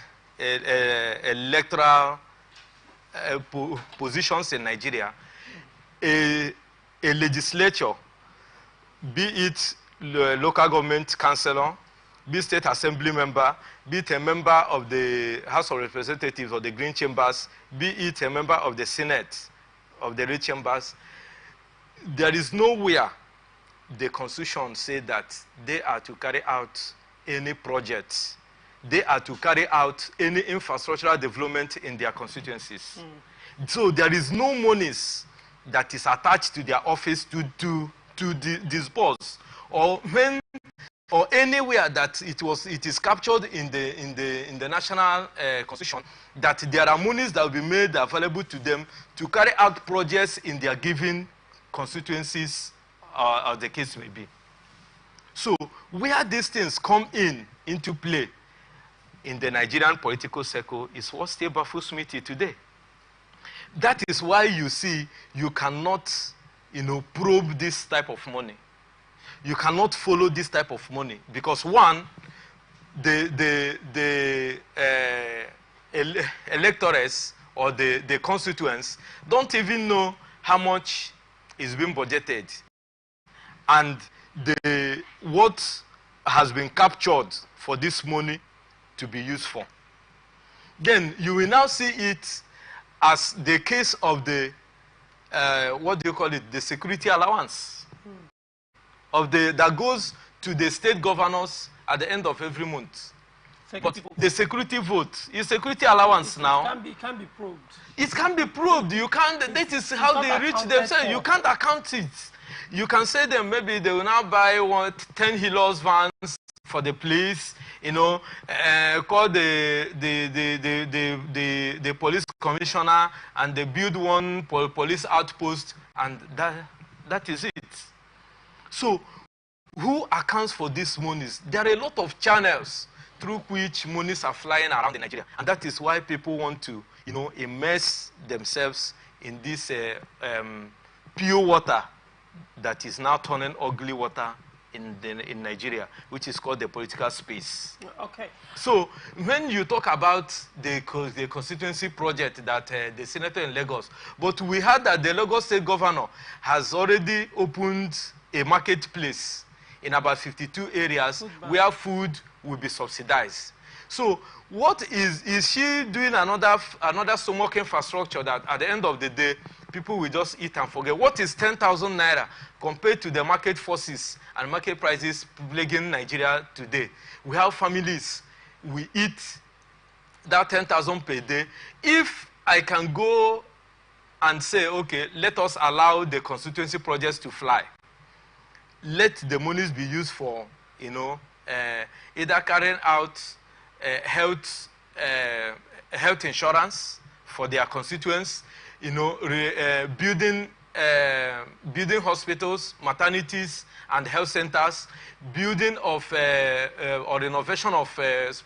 electoral positions in Nigeria, a legislature, be it the local government councillor, be state assembly member, be it a member of the House of Representatives or the Green Chambers, be it a member of the Senate of the Red Chambers, there is nowhere the Constitution said that they are to carry out any projects. They are to carry out any infrastructural development in their constituencies. So there is no monies that is attached to their office to disburse, or when or anywhere that it is captured in the national constitution that there are monies that will be made available to them to carry out projects in their given constituencies, as the case may be. So where these things come into play in the Nigerian political circle is what still baffles me today. That is why you see you cannot, probe this type of money. You cannot follow this type of money because, one, the electors or the constituents don't even know how much is being budgeted and what has been captured for this money to be used for. Then you will now see it as the case of the, what do you call it, the security allowance that goes to the state governors at the end of every month. the security vote is security allowance now. It can be probed. It can be proved. You can't. That is how they reach themselves. You can't account it. You can say them maybe they will now buy 10 Hilos vans for the police. You know, call the police commissioner, and they build one police outpost, and that is it. So, who accounts for these monies? There are a lot of channels through which monies are flying around in Nigeria, and that is why people want to, you know, immerse themselves in this pure water that is now turning ugly water in Nigeria, which is called the political space. Okay. So when you talk about the constituency project that the senator in Lagos, but we heard that the Lagos state governor has already opened a marketplace in about 52 areas where food will be subsidized. So what is she doing another stomach infrastructure that at the end of the day, people will just eat and forget? What is 10,000 naira compared to the market forces and market prices plaguing Nigeria today? We have families, we eat that 10,000 per day. If I can go and say, okay, let us allow the constituency projects to fly, let the monies be used for, you know, either carrying out health insurance for their constituents, you know, building hospitals, maternities, and health centers, building of or renovation of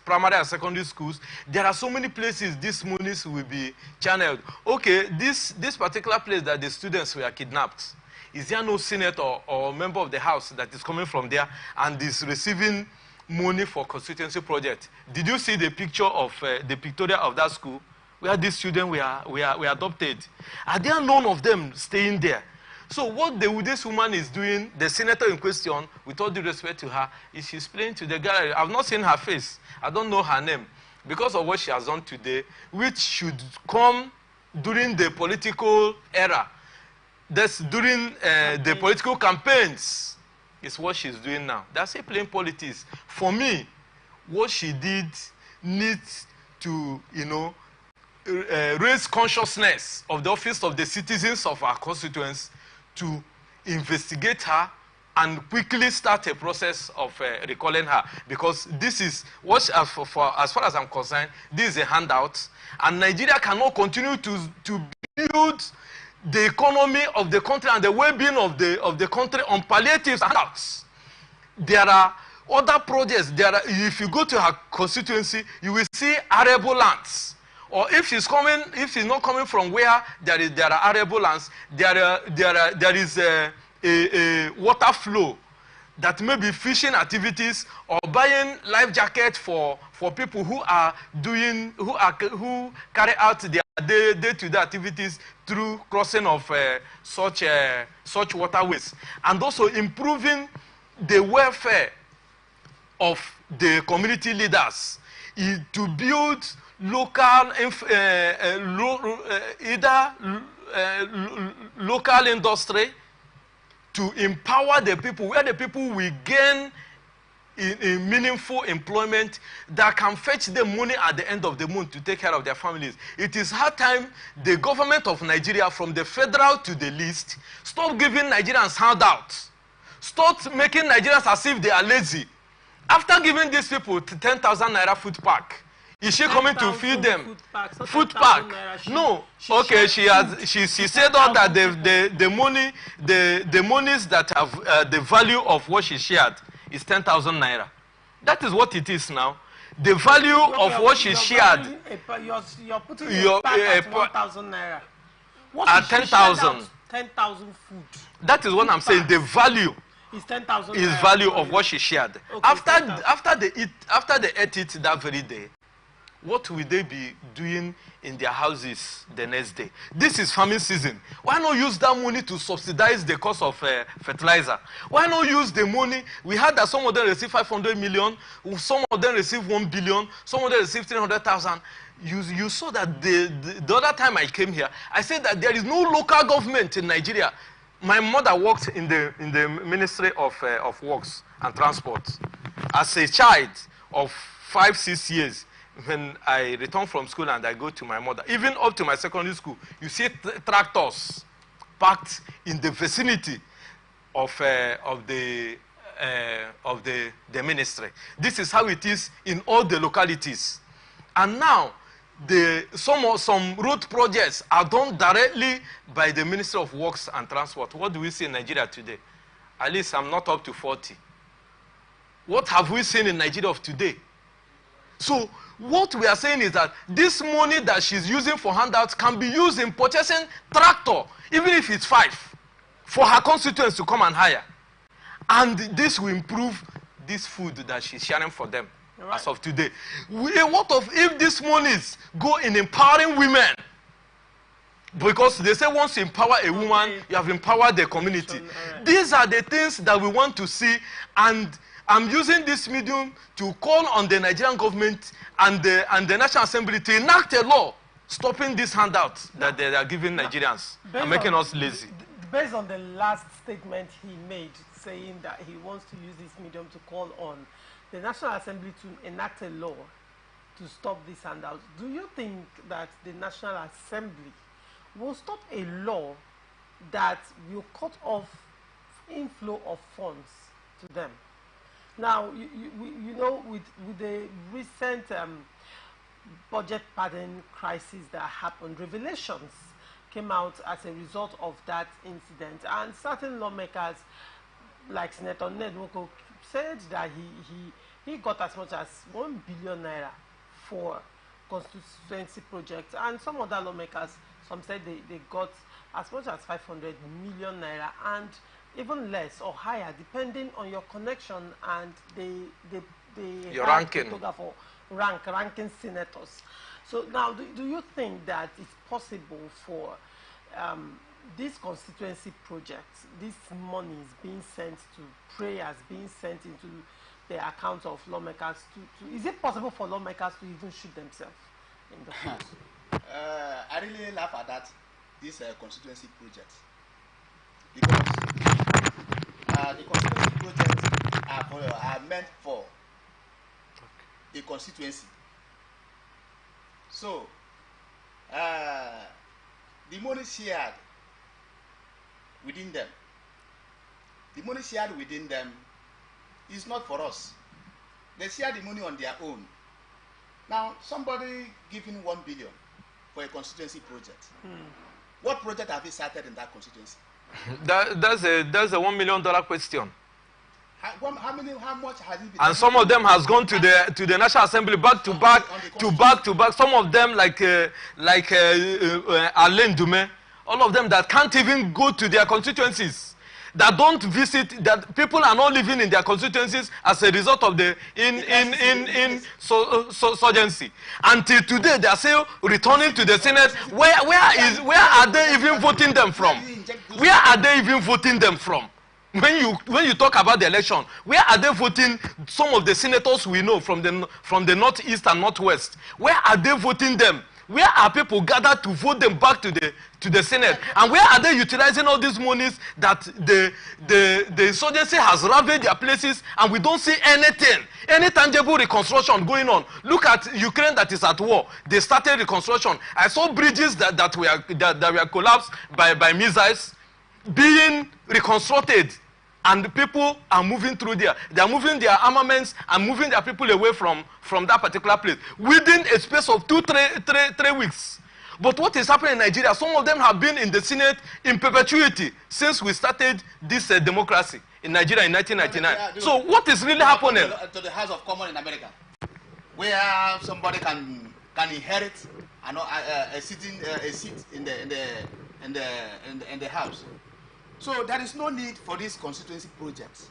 primary and secondary schools. There are so many places these monies will be channeled. Okay, this particular place that the students were kidnapped, is there no senator or member of the house that is coming from there and is receiving money for constituency project? Did you see the picture of the pictorial of that school where these children were adopted? Are there none of them staying there? So what this woman is doing, the senator in question, with all due respect to her, is she's playing to the gallery. I've not seen her face. I don't know her name. Because of what she has done today, which should come during the political era. That's during the political campaigns, is what she's doing now. That's it, playing politics. For me, what she did needs to, you know, raise consciousness of the office of the citizens of our constituents to investigate her and quickly start a process of recalling her. Because this is, what, as far as I'm concerned, this is a handout, and Nigeria cannot continue to build the economy of the country and the well-being of the country on palliatives and handouts. There are other projects. If you go to her constituency, you will see arable lands. Or if she's not coming from where there are arable lands, there is a water flow that may be fishing activities or buying life jackets for people who carry out their day-to-day activities through crossing of such waterways, and also improving the welfare of the community leaders to build local local industry, to empower the people, where the people will gain in meaningful employment that can fetch them money at the end of the month to take care of their families. It is hard time the government of Nigeria, from the federal to the least, stop giving Nigerians handouts. Stop making Nigerians as if they are lazy. After giving these people 10,000 naira food pack, is she coming to feed them? Food pack? No. Okay, she said all that the monies that have the value of what she shared is 10,000 naira. That is what it is now. The value of what she shared. You're putting a pack at 1,000 naira. At 10,000. 10,000 food. That is what I'm saying. The value is 10,000. Is value of what she shared. Okay, after they ate it that very day, what will they be doing in their houses the next day? This is farming season. Why not use that money to subsidize the cost of fertilizer? Why not use the money? We heard that some of them receive 500 million, some of them receive 1 billion, some of them receive 300,000. You saw that the other time I came here, I said that there is no local government in Nigeria. My mother worked in the Ministry of Works and Transport. As a child, of 5-6 years, when I return from school and I go to my mother, even up to my secondary school, you see tractors parked in the vicinity of the ministry. This is how it is in all the localities. And now, some road projects are done directly by the Ministry of Works and Transport. What do we see in Nigeria today? At least I'm not up to 40. What have we seen in Nigeria of today? So what we are saying is that this money that she's using for handouts can be used in purchasing tractor, even if it's 5, for her constituents to come and hire. And this will improve this food that she's sharing for them. Right. As of today. What if these monies go in empowering women? Because they say once you empower a woman, you have empowered the community. Right. These are the things that we want to see, and I'm using this medium to call on the Nigerian government and the National Assembly to enact a law stopping these handouts that they are giving Nigerians and making us lazy. Based on the last statement he made, saying that he wants to use this medium to call on the National Assembly to enact a law to stop these handouts, do you think that the National Assembly will stop a law that will cut off inflow of funds to them? Now, you know, with the recent budget pardon crisis that happened, revelations came out as a result of that incident, and certain lawmakers like Senator Ned Nwoko said that he got as much as 1 billion naira for constituency projects, and some other lawmakers, some said they got as much as 500 million naira and even less or higher, depending on your connection and your ranking for ranking senators. So now, do you think that it's possible for these constituency projects, this money is being sent to prayers, being sent into the accounts of lawmakers is it possible for lawmakers to even shoot themselves in the foot? I really laugh at that, this constituency project, because the constituency projects are meant for a constituency. So the money shared within them, is not for us. They share the money on their own. Now, somebody giving 1 billion for a constituency project. What project have you started in that constituency? That's a $1 million question. How much has it been? And some of them has gone to the National Assembly back to back. Some of them like Alain Dume, all of them that can't even go to their constituencies, that don't visit, that people are not living in their constituencies as a result of the insurgency. Until today, they are still returning to the Senate. Where are they even voting them from? Where are they even voting them from? When you talk about the election, where are they voting? Some of the senators we know from the northeast and northwest, where are they voting them? Where are people gathered to vote them back to the Senate? And where are they utilizing all these monies that the insurgency has ravaged their places, and we don't see anything, any tangible reconstruction going on? Look at Ukraine that is at war. They started reconstruction. I saw bridges that were collapsed by missiles being reconstructed, and people are moving through there. They are moving their armaments and moving their people away from that particular place within a space of 3 weeks. But what is happening in Nigeria, some of them have been in the Senate in perpetuity since we started this democracy in Nigeria in 1999. So what is really happening? To the House of Commons in America, where somebody can inherit a seat in the House. So there is no need for these constituency projects.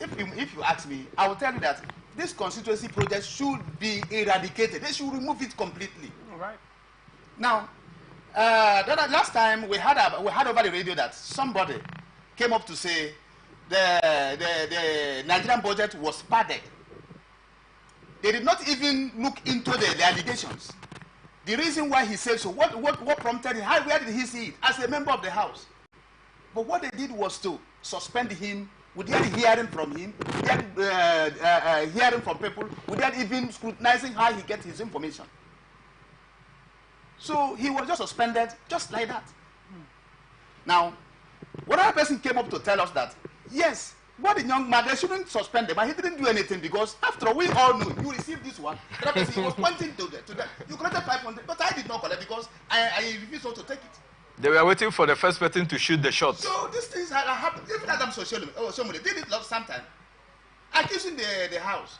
If you ask me, I will tell you that this constituency project should be eradicated. They should remove it completely. All right. Now, last time we had over the radio that somebody came up to say the Nigerian budget was padded. They did not even look into the allegations. The reason why he said so, what prompted him? Where did he see it? As a member of the House. But what they did was to suspend him without hearing from him, without hearing from people, without even scrutinizing how he gets his information. So he was just suspended, just like that. Now, one other person came up to tell us that, yes, what the young man, they shouldn't suspend him, but he didn't do anything because, after all, we all know you received this one. The person, he was pointing to them. You collected 500, but I did not collect because I refused to take it. They were waiting for the first person to shoot the shot. So these things had happened. Even Adam somebody did it last sometime, accusing the house.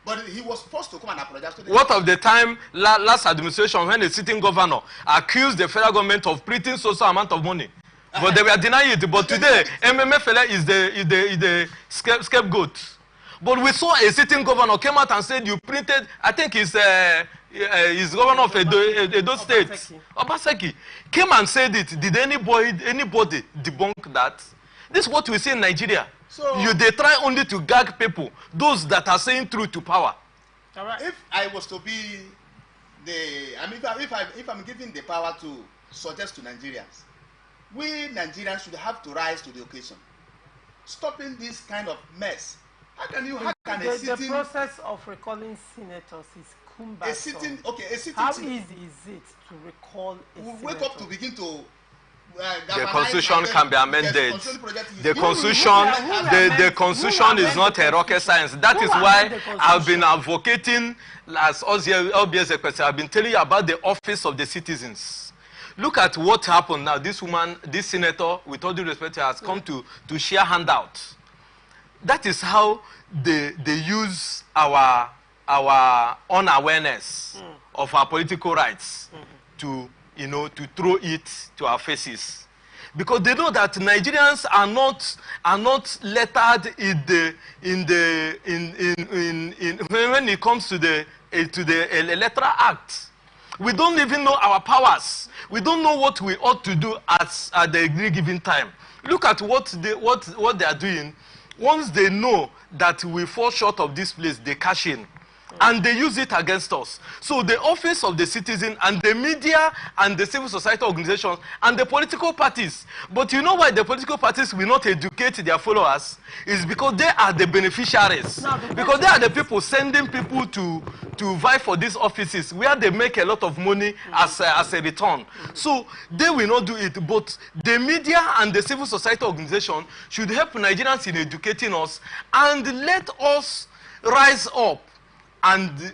But he was forced to come and apologize to them. What of the time last administration when the sitting governor accused the federal government of printing so amount of money? But they were denying it. But today, MMFLA is the scapegoat. But we saw a sitting governor came out and said you printed, I think he's governor of Edo State, Obaseki, came and said it. Did anybody debunk that? This is what we see in Nigeria. So they try only to gag people, those that are saying truth to power. All right. If I was to be if I'm given the power to suggest to Nigerians, we Nigerians should have to rise to the occasion, stopping this kind of mess. How can the process of recalling senators is cumbersome. How easy is it to recall a senator? Wake up to begin to. The constitution can be amended. The constitution is not a rocket science. That is why I've been advocating, as OBS, I've been telling you about the office of the citizens. Look at what happened now. This woman, this senator, with all due respect, has come to share handouts. That is how they use our unawareness of our political rights to throw it to our faces, because they know that Nigerians are not lettered when it comes to the electoral act. We don't even know our powers. We don't know what we ought to do at the given time. Look at what they are doing. Once they know that we fall short of this place, they cash in. And they use it against us. So the office of the citizen and the media and the civil society organizations and the political parties. But you know why the political parties will not educate their followers? Is because they are the beneficiaries. Because they are the people sending people to vie for these offices where they make a lot of money as a return. So they will not do it. But the media and the civil society organization should help Nigerians in educating us and let us rise up and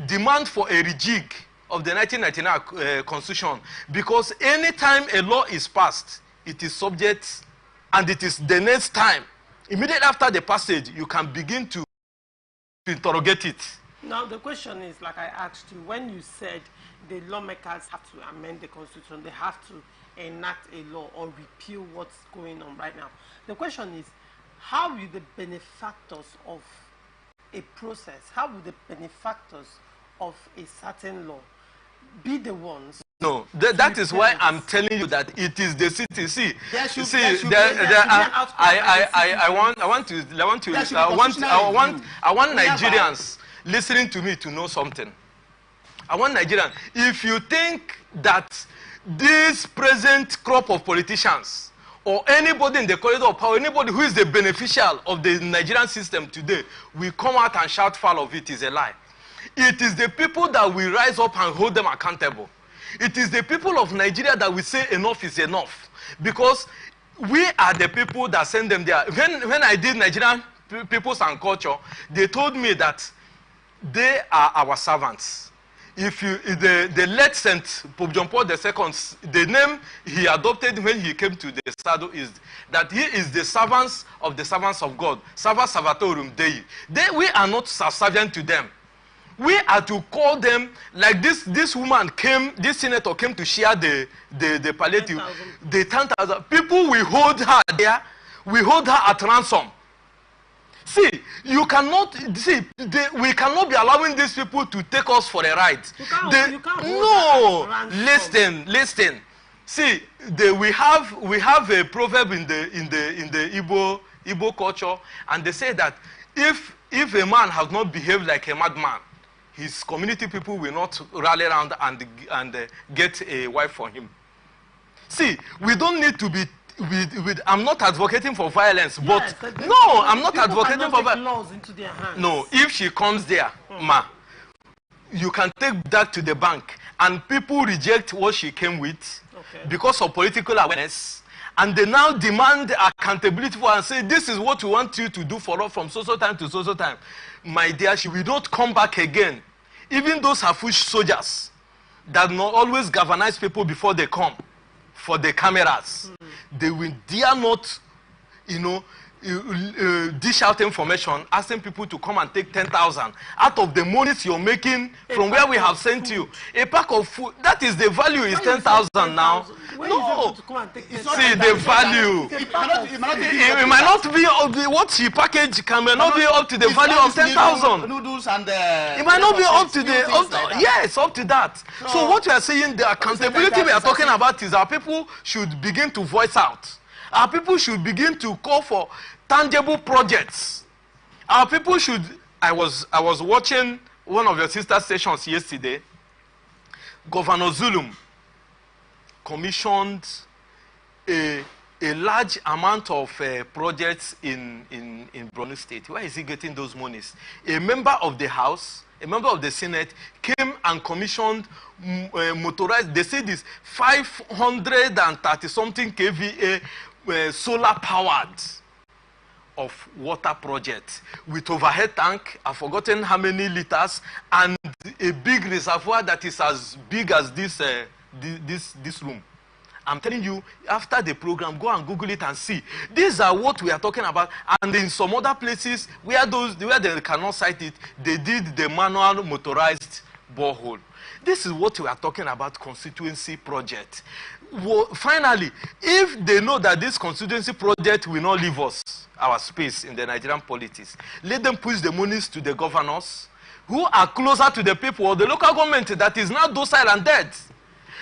demand for a rejig of the 1999 constitution, because anytime a law is passed, it is subject, and it is the next time, immediately after the passage, you can begin to interrogate it. Now the question is, like I asked you, when you said the lawmakers have to amend the constitution, they have to enact a law or repeal what's going on right now. The question is, how will the benefactors of a process, how will the benefactors of a certain law be the ones? No, that is why I'm telling you that it is the city. I want Nigerians listening to me to know something. I want Nigerians. If you think that this present crop of politicians or anybody in the corridor of power, anybody who is the beneficial of the Nigerian system today, will come out and shout foul of it, is a lie. It is the people that will rise up and hold them accountable. It is the people of Nigeria that will say enough is enough. Because we are the people that send them there. When I did Nigerian Peoples and Culture, they told me that they are our servants. The late Saint Pope John Paul II, the name he adopted when he came to the saddle is that he is the servants of God. Serva Servatorum Dei. We are not subservient to them. We are to call them, like this woman came, this senator came to share the palliative. The 10,000 people, we hold her there, we hold her at ransom. See, we cannot be allowing these people to take us for a ride. Listen. See, we have a proverb in the Igbo culture, and they say that if a man has not behaved like a madman, his community people will not rally around and get a wife for him. See, we don't need to be I'm not advocating for violence, yes, but no, I'm not advocating for violence. Laws into their hands. No, if she comes there, ma, you can take that to the bank, and people reject what she came with because of political awareness, and they now demand accountability for her and say, this is what we want you to do for us from so time to so time. My dear, she will not come back again. Even those Hafush soldiers that not always galvanize people before they come for the cameras, they will dare not, you know, dish out information asking people to come and take 10,000 out of the monies you're making from where we have sent you. A pack of food, that is the value, is 10,000 now. No, see the value. It might not be what she packaged can not be up to the value of 10,000. Noodles and it might not be up to the yes, up to that. So what we are saying, the accountability we are talking about is our people should begin to voice out. Our people should begin to call for tangible projects. Our people should. I was watching one of your sister stations yesterday. Governor Zulum commissioned a large amount of projects in Borno State. Where is he getting those monies? A member of the House, a member of the Senate came and commissioned motorized. They say this 530 something kVA solar powered of water project with overhead tank, I've forgotten how many liters, and a big reservoir that is as big as this room. I'm telling you, after the program, go and Google it and see. These are what we are talking about. And in some other places where they cannot cite it, they did the manual motorized borehole. This is what we are talking about, constituency project. Well, finally, if they know that this constituency project will not leave us our space in the Nigerian politics, let them push the monies to the governors who are closer to the people, or the local government that is now docile and dead.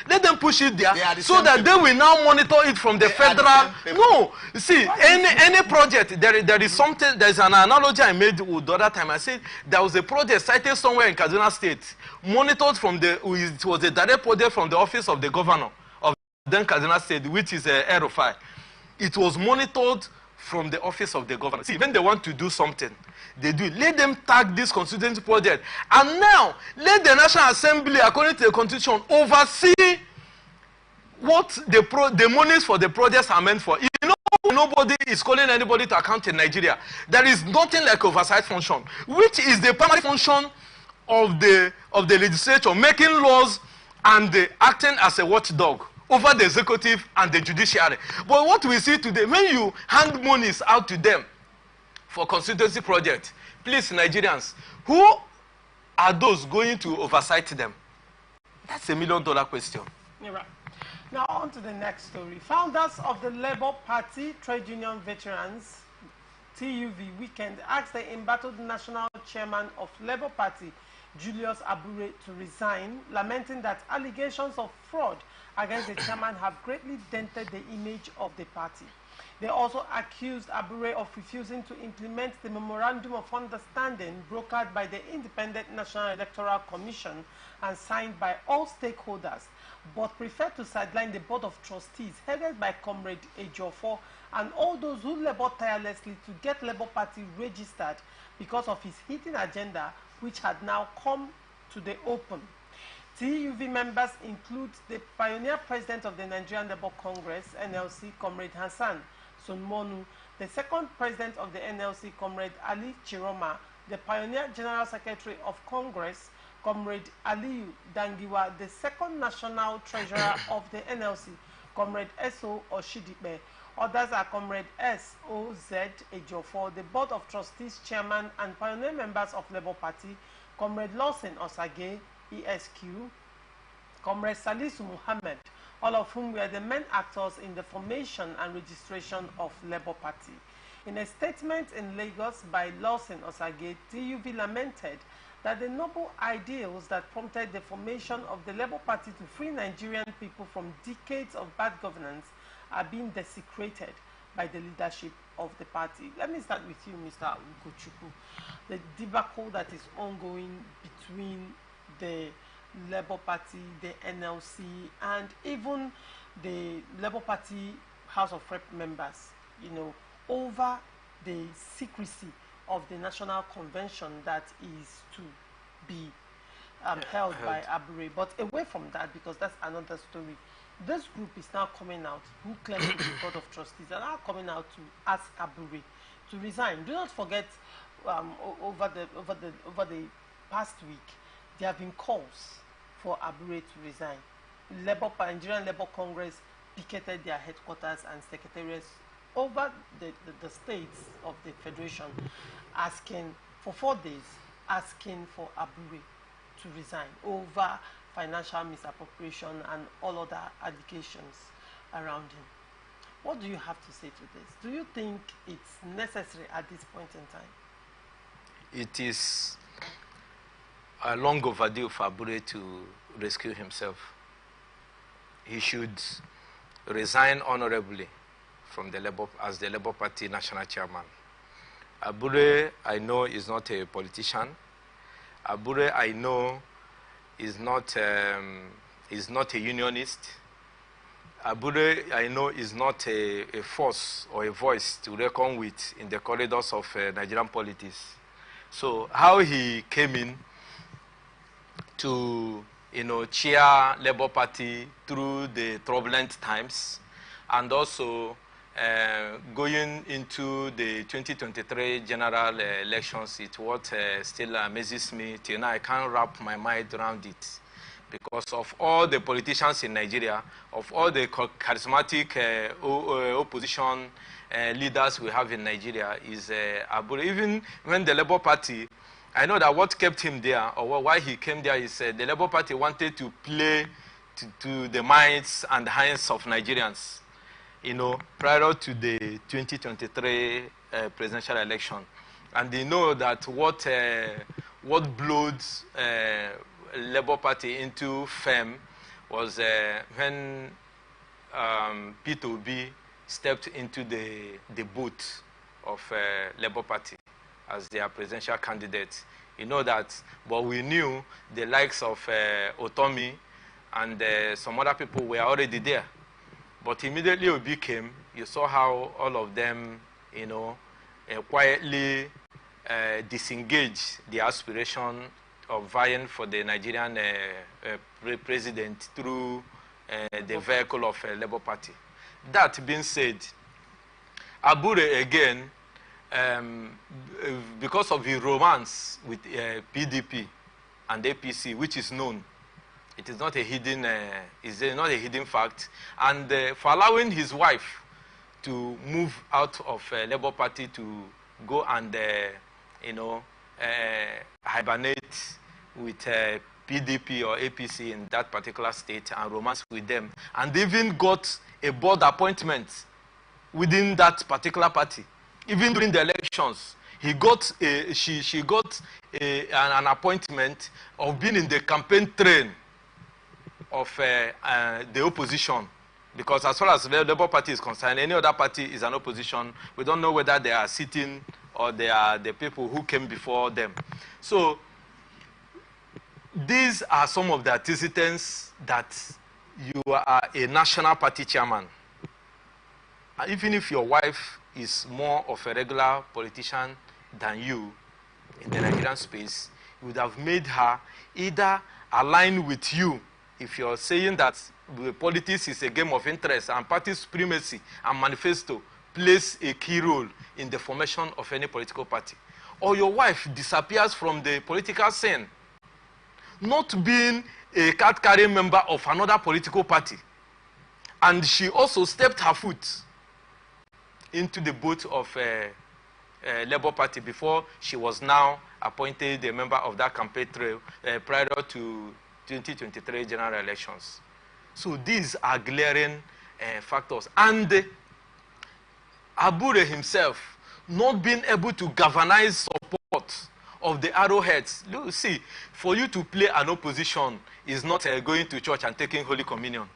Let them push it there so that they will now monitor it from the federal. No, see, any project, there is something, there's an analogy I made with the other time. I said there was a project cited somewhere in Kaduna State, monitored from it was a direct project from the office of the governor of then Kaduna State, which is Erufai. It was monitored from the office of the governor. See, when they want to do something, they do it. Let them tag this constituency project. And now, let the National Assembly, according to the Constitution, oversee what the monies for the projects are meant for. You know, nobody is calling anybody to account in Nigeria. There is nothing like oversight function, which is the primary function of the legislature, making laws and acting as a watchdog over the executive and the judiciary. But what we see today, when you hand monies out to them for constituency project, please, Nigerians, who are those going to oversight them? That's $1 million question. You're right. Now on to the next story. Founders of the Labour Party Trade Union Veterans TUV Weekend asked the embattled national chairman of Labour Party, Julius Abure, to resign, lamenting that allegations of fraud against the chairman have greatly dented the image of the party. They also accused Abure of refusing to implement the Memorandum of Understanding brokered by the Independent National Electoral Commission and signed by all stakeholders, but preferred to sideline the Board of Trustees headed by Comrade Ejiofor and all those who labored tirelessly to get Labour Party registered because of his hidden agenda, which had now come to the open. TUV members include the pioneer president of the Nigerian Labour Congress, NLC, Comrade Hassan Sonmonu, the second president of the NLC, Comrade Ali Chiroma, the pioneer general secretary of Congress, Comrade Aliyu Dangiwa, the second national treasurer of the NLC, Comrade S.O. Oshidipe. Others are Comrade S.O.Z. Ejiofor, the Board of Trustees chairman and pioneer members of Labour Party, Comrade Lawson Osage, ESQ, Comrade Salisu Muhammad, all of whom were the main actors in the formation and registration of Labour Party. In a statement in Lagos by Lawson Osage, TUV lamented that the noble ideals that prompted the formation of the Labour Party to free Nigerian people from decades of bad governance are being desecrated by the leadership of the party. Let me start with you, Mr. Ugochukwu. The debacle that is ongoing between the Labour Party, the NLC, and even the Labour Party House of Rep members, you know, over the secrecy of the National Convention that is to be held by Abure. But away from that, because that's another story, this group is now coming out, who claim to be the Board of Trustees, are now coming out to ask Abure to resign. Do not forget, over the past week, there have been calls for Abure to resign. Nigerian Labour Congress picketed their headquarters and secretariats over the states of the Federation, asking for 4 days, asking for Abure to resign over financial misappropriation and all other allegations around him. What do you have to say to this? Do you think it's necessary at this point in time? It is long overdue for Abure to rescue himself. He should resign honorably from the as the Labour Party National Chairman. Abure, I know, is not a politician. Abure, I know, is not a unionist. Abure, I know, is not a force or a voice to reckon with in the corridors of Nigerian politics. So how he came in to, cheer Labour Party through the turbulent times, and also going into the 2023 general elections, it's what still amazes me till now. I can't wrap my mind around it, because of all the politicians in Nigeria, of all the charismatic opposition leaders we have in Nigeria, is Abure. Even when the Labour Party, I know that what kept him there, or why he came there, is the Labour Party wanted to play to the minds and hands of Nigerians, prior to the 2023 presidential election. And they know that what blowed Labour Party into fame was when Peter Obi stepped into the booth of Labour Party as their presidential candidate. You know that, but we knew the likes of Otomi and some other people were already there. But immediately Obi came, you saw how all of them, quietly disengaged the aspiration of vying for the Nigerian president through the vehicle of Labour Party. That being said, Abure again, because of his romance with PDP and APC, which is known, it is not a hidden, fact, and for allowing his wife to move out of Labour Party to go and, hibernate with PDP or APC in that particular state and romance with them, and even got a board appointment within that particular party. Even during the elections, she got an appointment of being in the campaign train of the opposition, because as far as the Labour Party is concerned, any other party is an opposition. We don't know whether they are sitting or they are the people who came before them. So these are some of the antecedents that you are a national party chairman. Even if your wife is more of a regular politician than you in the Nigerian space, you would have made her either align with you. If you're saying that politics is a game of interest and party supremacy and manifesto plays a key role in the formation of any political party, or your wife disappears from the political scene, not being a card-carrying member of another political party, and she also stepped her foot into the boat of Labour Party before she was now appointed a member of that campaign trail prior to 2023 general elections. So these are glaring factors. And Abure himself not being able to galvanize support of the arrowheads. Look, see, for you to play an opposition is not going to church and taking Holy Communion.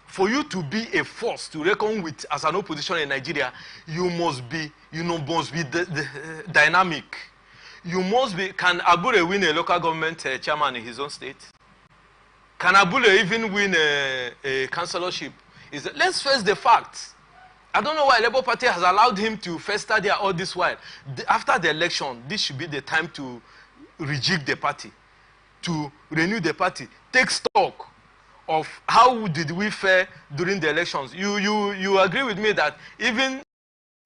For you to be a force to reckon with as an opposition in Nigeria, you must be, dynamic. You must be. Can Abure win a local government chairman in his own state? Can Abure even win a councillorship is let's face the facts. I don't know why Labour Party has allowed him to fester there all this while. After the election, this should be the time to rejig the party, to renew the party, take stock of how did we fare during the elections. You agree with me that even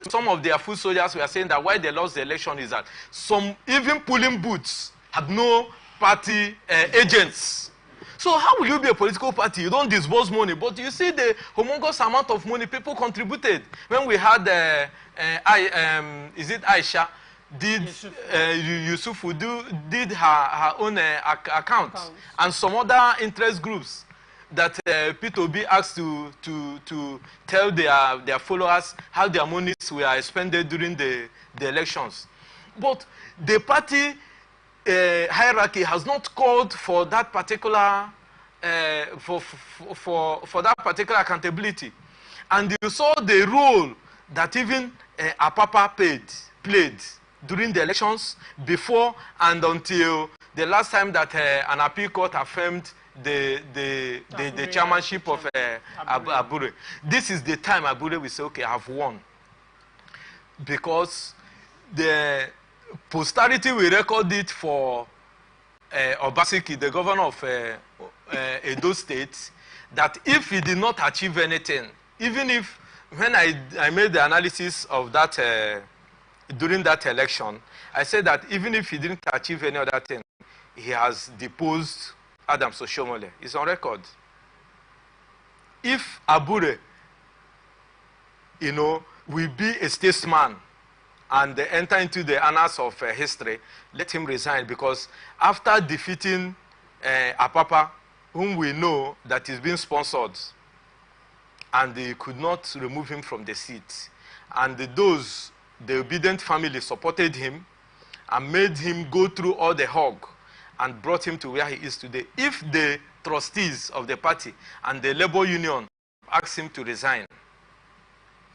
some of their foot soldiers were saying that why they lost the election is that some even polling booths had no party agents. So how will you be a political party? You don't disburse money, but you see the humongous amount of money people contributed. When we had, is it Aisha, did Yusufu did her own account, and some other interest groups that P2B asked to tell their followers how their monies were expended during the elections. But the party hierarchy has not called for that particular for that particular accountability. And you saw the role that even Apapa played during the elections, before and until the last time that an appeal court affirmed the chairmanship of Abure. This is the time Abure will say, okay, I've won. Because the posterity will record it for Obaseki, the governor of Edo State, that if he did not achieve anything, even if, when I made the analysis of that during that election, I said that even if he didn't achieve any other thing, he has deposed Adams Oshomole. It's on record. If Abure, will be a statesman and enter into the annals of history, let him resign, because after defeating Apapa, whom we know that is being sponsored, and they could not remove him from the seat, and the obedient family supported him and made him go through all the hog and brought him to where he is today. If the trustees of the party and the labor union ask him to resign,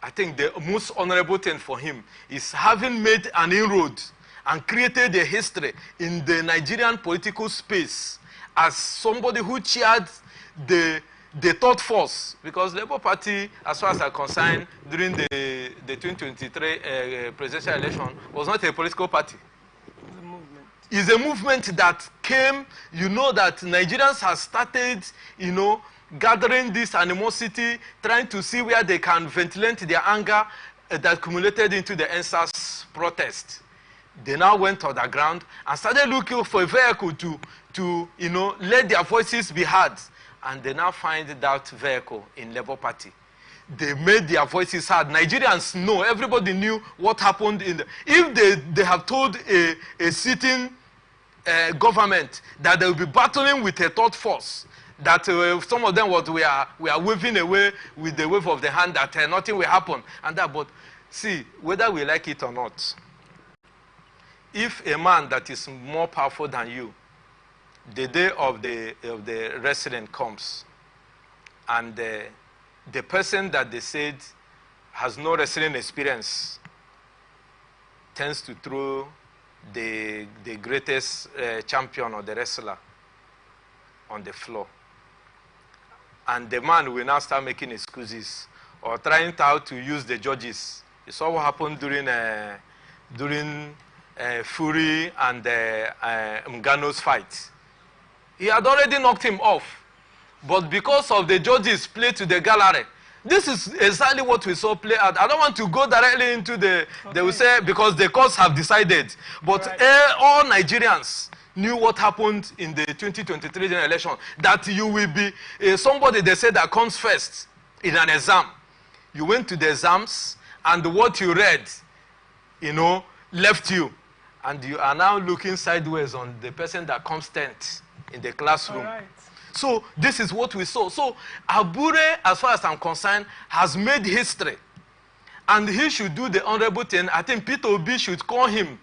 I think the most honorable thing for him is having made an inroad and created a history in the Nigerian political space as somebody who chaired the third force, because Labour Party, as far as I'm concerned, during the 2023 presidential election, was not a political party. It's a movement that came, that Nigerians have started, gathering this animosity, trying to see where they can ventilate their anger that accumulated into the NSAS protest. They now went on the ground and started looking for a vehicle to let their voices be heard. And they now find that vehicle in Labour Party. They made their voices heard. Nigerians know, everybody knew what happened if they have told a sitting government that they will be battling with a third force, that some of them we are waving away with the wave of the hand, that nothing will happen, and that. But see, whether we like it or not, if a man that is more powerful than you, the day of the wrestling comes, and the person that they said has no wrestling experience tends to throw the greatest champion or the wrestler on the floor, and the man will now start making excuses or trying to use the judges. You saw what happened during Fury and Ngannou's fight. He had already knocked him off, but because of the judges' play to the gallery, this is exactly what we saw play out. I don't want to go directly into they will say, because the courts have decided, but all Nigerians knew what happened in the 2023 general election, that you will be somebody they said that comes first in an exam. You went to the exams, and what you read, left you, and you are now looking sideways on the person that comes 10th in the classroom. Right. So this is what we saw. So Abure, as far as I'm concerned, has made history. And he should do the honorable thing. I think P2B should call him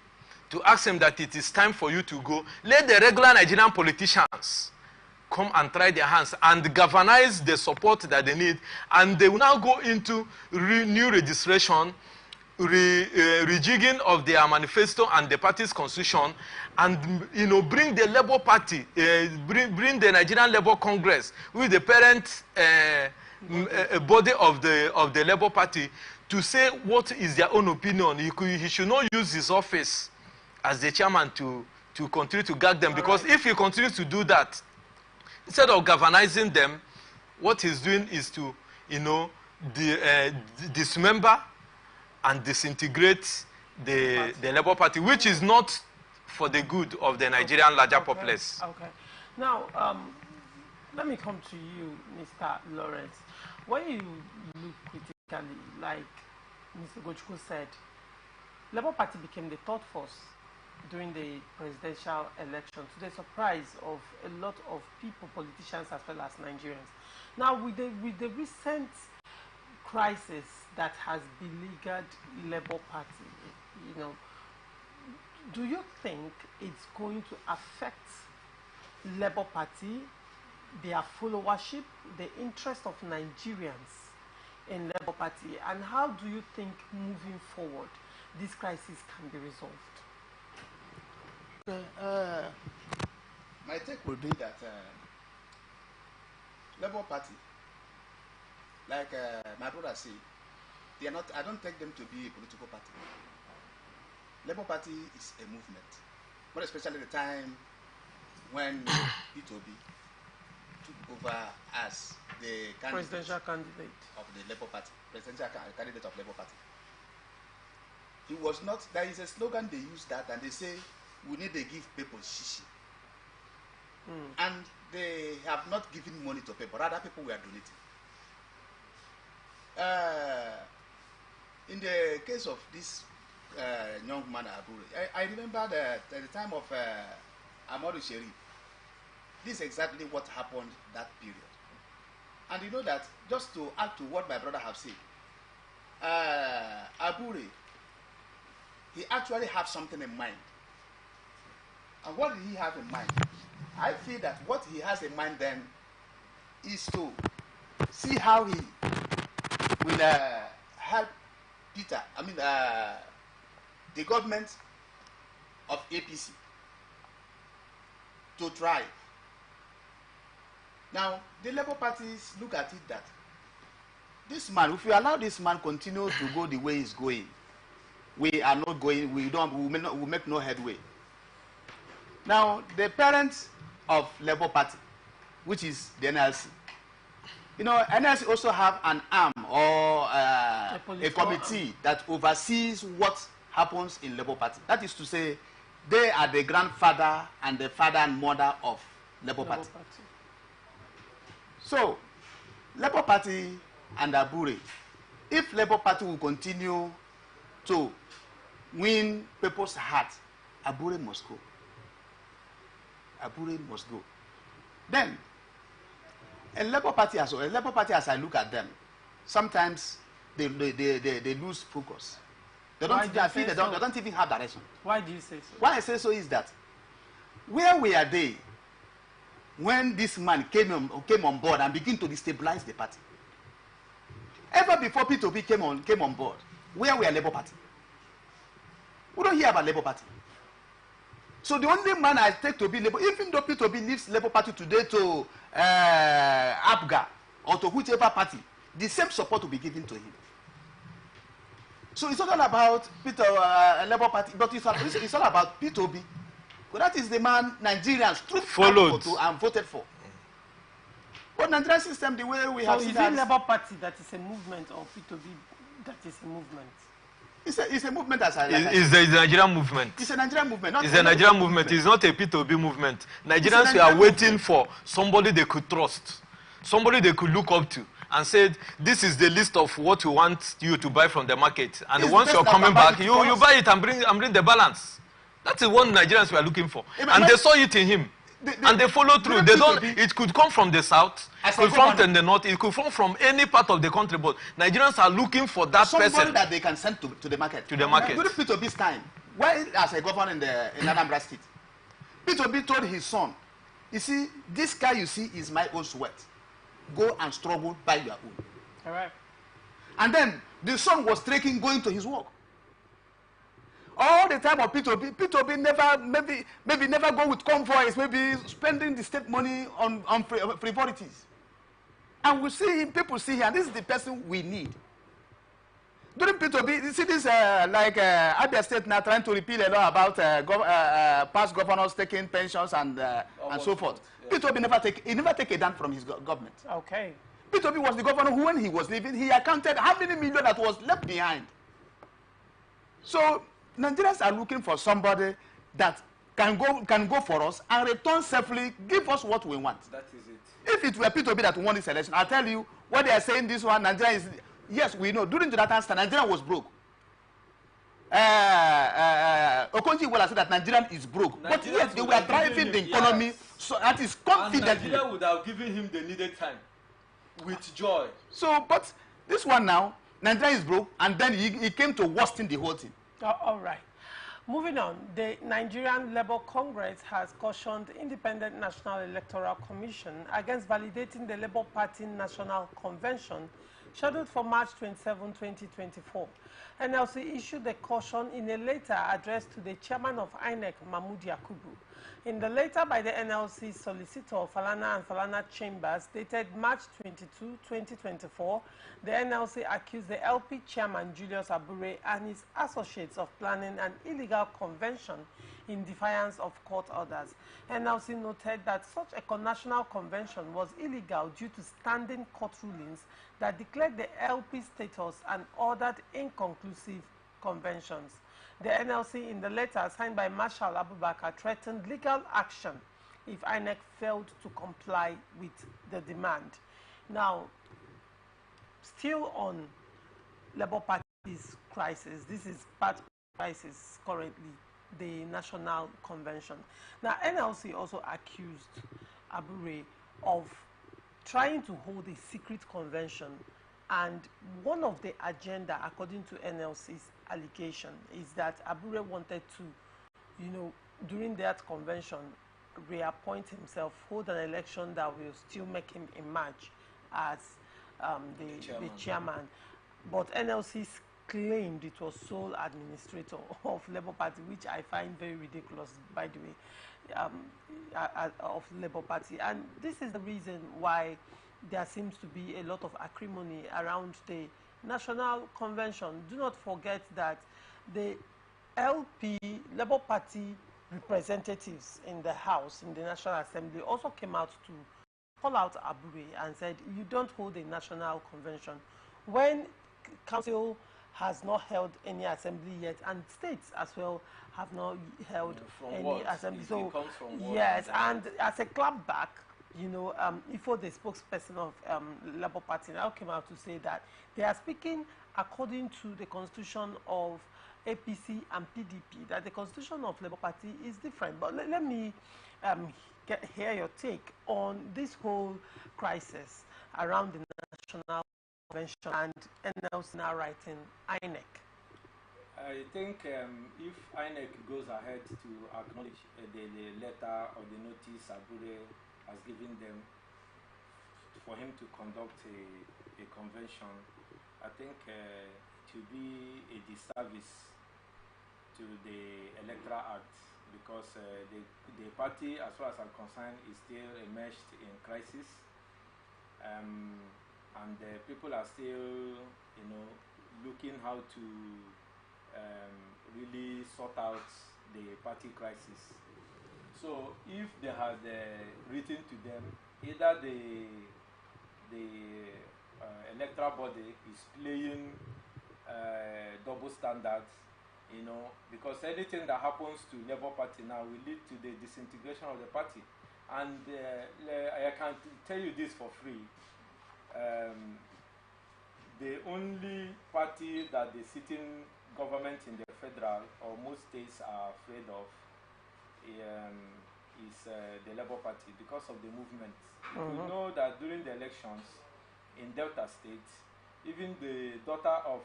to ask him that it is time for you to go. Let the regular Nigerian politicians come and try their hands and galvanize the support that they need. And they will now go into new registration, rejigging of their manifesto and the party's constitution, and bring the Labour Party, bring the Nigerian Labour Congress with the parent a body of the Labour Party to say what is their own opinion. He should not use his office as the chairman to continue to gag them. Because if he continues to do that, instead of galvanizing them, what he's doing is to, dismember and disintegrate the Labour Party, which is not for the good of the Nigerian larger populace. Okay. Now, let me come to you, Mr. Lawrence. When you look critically, like Mr. Gochukwu said, Labour Party became the third force during the presidential election, to the surprise of a lot of people, politicians as well as Nigerians. Now, with the recent crisis that has beleaguered Labour Party, do you think it's going to affect Labour Party, their followership, the interest of Nigerians in Labour Party, and how do you think moving forward this crisis can be resolved? My take would be that Labour Party, like my brother said, they are not. I don't take them to be a political party. Labour Party is a movement, more especially the time when P2B took over as the presidential candidate of the Labour Party, presidential candidate of Labour Party. He was not. There is a slogan they use that, and they say, "We need to give people shishi," and they have not given money to people. Rather, people were donating. In the case of this young man Abure, I remember that at the time of Amadou Sherif, this is exactly what happened that period. And you know that, just to add to what my brother have said, Abure, he actually had something in mind. And what did he have in mind? I feel that what he has in mind then is to see how he will help Peter, the government of APC to thrive. Now, the Labour parties look at it that this man, if we allow this man continue to go the way he's going, we are not going, we make no headway. Now, the parents of Labour Party, which is the NLC, NLC also have an arm or a committee that oversees what happens in Labour Party. That is to say, they are the grandfather and the father and mother of Labour Party. So, Labour Party and Abure, if Labour Party will continue to win people's hearts, Abure must go. Abure must go. Then, a Labour Party as I look at them, sometimes they lose focus. They don't even have direction. Why do you say so? Why I say so is that where were they when this man came on board and began to destabilize the party? Ever before P2B came on board, where were Labour Party? We don't hear about Labour Party. So the only man I take to be Labour, even though P2B leaves Labour Party today to APGA or to whichever party, the same support will be given to him. So it's not all about Labour Party, but it's all about P2B. But that is the man Nigerians followed and voted for. But Nigerian system, the way we have seen that. So is it Labour Party that is a movement, or P2B that is a movement? It's a movement as I It's a Nigerian movement. It's a Nigerian movement. It's a Nigerian movement. It's not a P2B movement. Nigerians are waiting for somebody they could trust, somebody they could look up to, and said, this is the list of what we want you to buy from the market. And once you're coming back, you buy it and bring the balance. That is what Nigerians were looking for. And they saw it in him. And they follow through. It could come from the south, it could come from the north, it could come from any part of the country, but Nigerians are looking for that somebody that they can send to the market. To the market. During P2B's time, while as a governor in Anambra State, P2B told his son, you see, this guy you see is my own sweat. Go and struggle by your own. All right. And then the son was trekking, going to his work. All the time of P2B never go with convoys, maybe spending the state money on frivolities. And we see him, people see him, and this is the person we need. During P2B, you see this like Abia State now trying to repeal a law about past governors taking pensions and so forth. Yeah. P2B never take a dime from his government. Okay. P2B was the governor who, when he was leaving, he accounted how many million that was left behind. So Nigerians are looking for somebody that can go for us and return safely, give us what we want. That is it. If it were P2B that won this election, I'll tell you what they are saying. This one, Nigeria is. Yes, we know. During that time, Nigeria was broke. Okonji will said that Nigeria is broke. But yet they were driving the economy, so that is confidently. And Nigeria would have given him the needed time with joy. So, but this one now, Nigeria is broke, and then he came to worsen the whole thing. All right. Moving on, the Nigerian Labour Congress has cautioned the Independent National Electoral Commission against validating the Labour Party National Convention scheduled for March 27, 2024. NLC issued a caution in a letter addressed to the chairman of INEC, Mahmood Yakubu. In the letter by the NLC solicitor, Falana and Falana Chambers, dated March 22, 2024, the NLC accused the LP chairman, Julius Abure, and his associates of planning an illegal convention in defiance of court orders. NLC noted that such a national convention was illegal due to standing court rulings that declared the LP status and ordered inconclusive conventions. The NLC, in the letter signed by Marshal Abubakar, threatened legal action if INEC failed to comply with the demand. Now, still on Labour Party's crisis, this is part of the crisis currently, the National Convention. Now, NLC also accused Abure of trying to hold a secret convention, and one of the agenda, according to NLC's allegation, is that Abure wanted to, during that convention, reappoint himself, hold an election that will still make him emerge as the chairman. But NLC claimed it was sole administrator of Labour Party, which I find very ridiculous, by the way, of Labour Party. And this is the reason why there seems to be a lot of acrimony around the National Convention. Do not forget that the LP, Labour Party representatives in the House, in the National Assembly, also came out to call out Abure and said, you don't hold a National Convention. When Council has not held any assembly yet, and states as well have not held any assembly. So, yes, and as a clapback, Ifo, the spokesperson of Labour Party, now came out to say that they are speaking according to the constitution of APC and PDP, that the constitution of Labour Party is different. But let me hear your take on this whole crisis around the National Convention and NLC now writing INEC. I think if INEC goes ahead to acknowledge the letter or the notice Abure has given them for him to conduct a convention, I think it will be a disservice to the Electoral Act, because the party, as far as I'm concerned, is still immersed in crisis, and people are still, looking how to really sort out the party crisis. So if they had written to them, either the electoral body is playing double standards, because anything that happens to Labour Party now will lead to the disintegration of the party. And I can tell you this for free. The only party that the sitting government in the federal or most states are afraid of is the Labour Party, because of the movement. We know that during the elections in Delta State, even the daughter of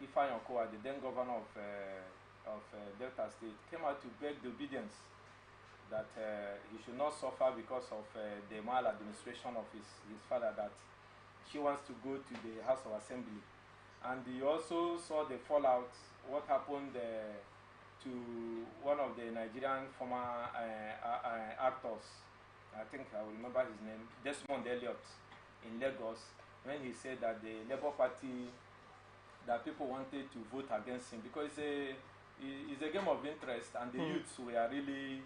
Ifeanyi Okowa, the then governor of Delta State, came out to beg the obedience that he should not suffer because of the maladministration of his father, that she wants to go to the House of Assembly. And he also saw the fallout, what happened to one of the Nigerian former actors, I think I will remember his name, Desmond Elliott, in Lagos when he said that the Labour Party, that people wanted to vote against him because it's a game of interest, and the youths were really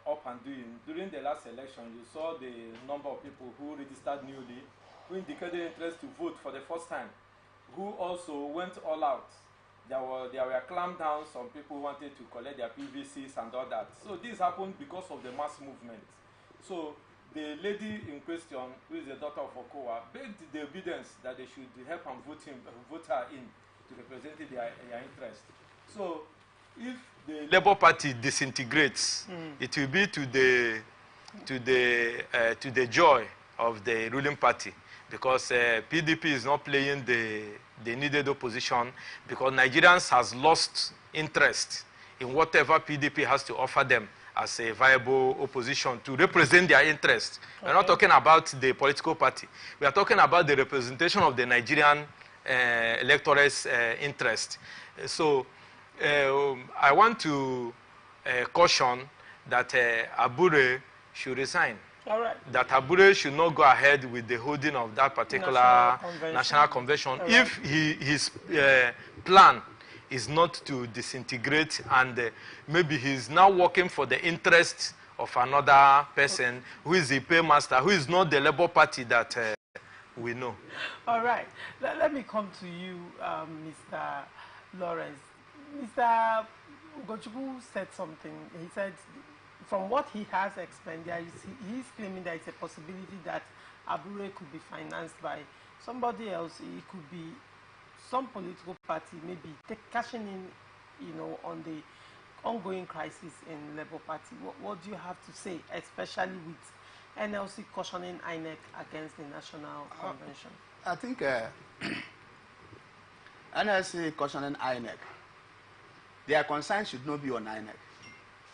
up and doing. During the last election, you saw the number of people who registered newly, who indicated interest to vote for the first time, who also went all out. There were clampdowns on people who wanted to collect their PVCs and all that. So this happened because of the mass movement. So the lady in question, who is the daughter of Okowa, begged the obedience that they should help and vote her in to represent their interest. So if the Labour Party disintegrates, it will be to the joy of the ruling party, because PDP is not playing the needed opposition, because Nigerians has lost interest in whatever PDP has to offer them as a viable opposition to represent their interest. We're not talking about the political party. We are talking about the representation of the Nigerian electorate's interest. So I want to caution that Abure should resign. All right. That Abure should not go ahead with the holding of that particular national convention if his plan is not to disintegrate, and maybe he's now working for the interest of another person who is the paymaster, who is not the Labour Party that we know. All right. Let me come to you, Mr. Lawrence. Mr. Ugochukwu said something. He said, from what he has explained, he's claiming there is a possibility that Abure could be financed by somebody else. It could be some political party, maybe cashing in, on the ongoing crisis in Labour Party. What do you have to say, especially with NLC cautioning INEC against the National Convention? I think NLC cautioning INEC, their concern should not be on INEC,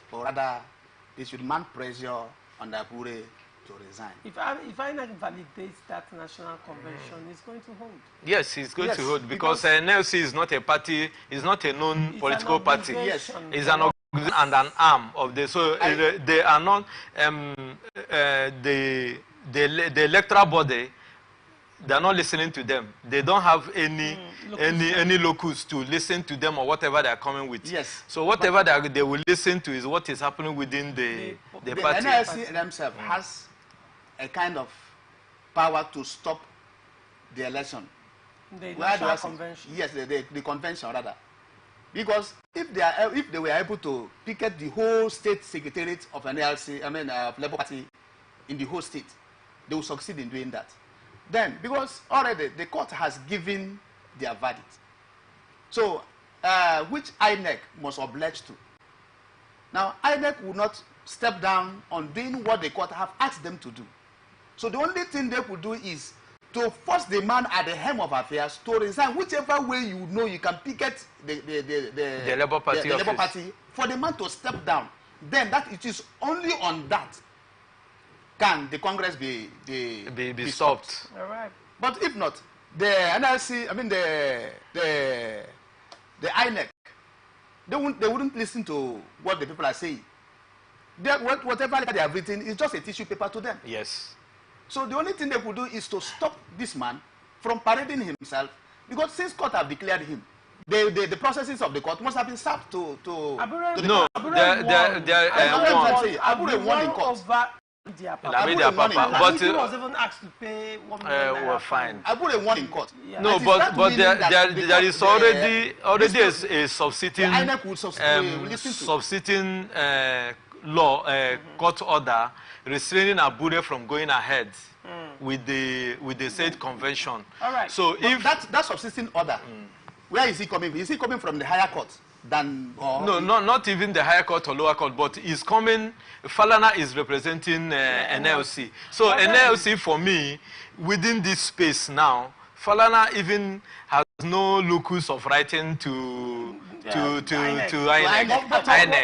but rather they should mount pressure on Abure to resign. If INEC validates that national convention, it's going to hold. Yes, it's going to hold, because NLC is not a party, it's not a known political party. Yes, it's an organization and an arm of the. So they are not the electoral body. They are not listening to them. They don't have any locus to listen to them or whatever they are coming with. Yes. So whatever they will listen to is what is happening within the party. The NLC themselves has a kind of power to stop the election. The national convention. Yes, the convention rather. Because if they were able to picket the whole state secretariat of NLC, of Labour Party in the whole state, they will succeed in doing that. Then, because already the court has given their verdict, so which INEC must oblige to. Now, INEC will not step down on doing what the court have asked them to do. So the only thing they could do is to force the man at the helm of affairs to resign, whichever way you know you can picket the Labour Party, the Labour Party, for the man to step down. Then that it is only on that can the Congress be stopped. All right. But if not, the NLC, the INEC, they wouldn't listen to what the people are saying. Whatever they have written is just a tissue paper to them. Yes. So the only thing they could do is to stop this man from parading himself, because since court have declared him, the processes of the court must have been served to Abure, the no, court. Abure won in court. But he was even asked to pay 1 million fine. Abure won in court. Yeah. No, but there is already a substituting law, court order restraining Abure from going ahead with the said convention. All right. So but if that subsisting order, where is he coming? Is he coming from the higher court? No, not even the higher court or lower court, but he's coming. Falana is representing NLC. So NLC, for me, within this space now, Falana even has no locus of writing to INEC.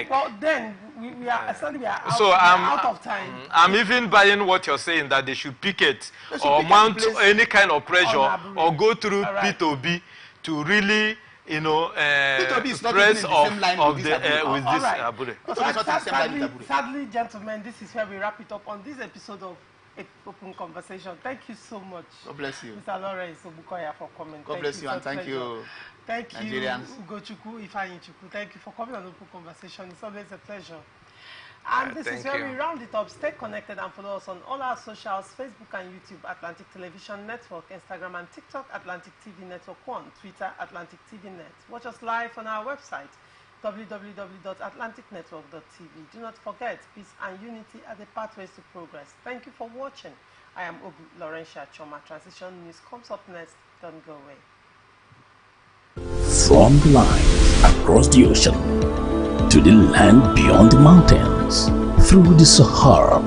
Well, then we are out, so out of time. I'm even buying what you're saying, that they should picket or mount any kind of pressure or go through P2B to really, press Sadly, gentlemen, this is where we wrap it up on this episode of open conversation. Thank you so much. God bless you. Mr. Lawrence Obukoya for coming. God bless you and thank you. Thank Nigerians. you, Ugochukwu Ifeanyichukwu. Thank you for coming on Open Conversation. It's always a pleasure. And this is where we round it up. Stay connected and follow us on all our socials, Facebook and YouTube, Atlantic Television Network, Instagram and TikTok, Atlantic TV Network 1, Twitter, Atlantic TV Net. Watch us live on our website, www.atlanticnetwork.tv. Do not forget, peace and unity are the pathways to progress. Thank you for watching. I am Obu Laurentia Choma. Transition News comes up next. Don't go away. From the line across the ocean to the land beyond the mountains, through the Sahara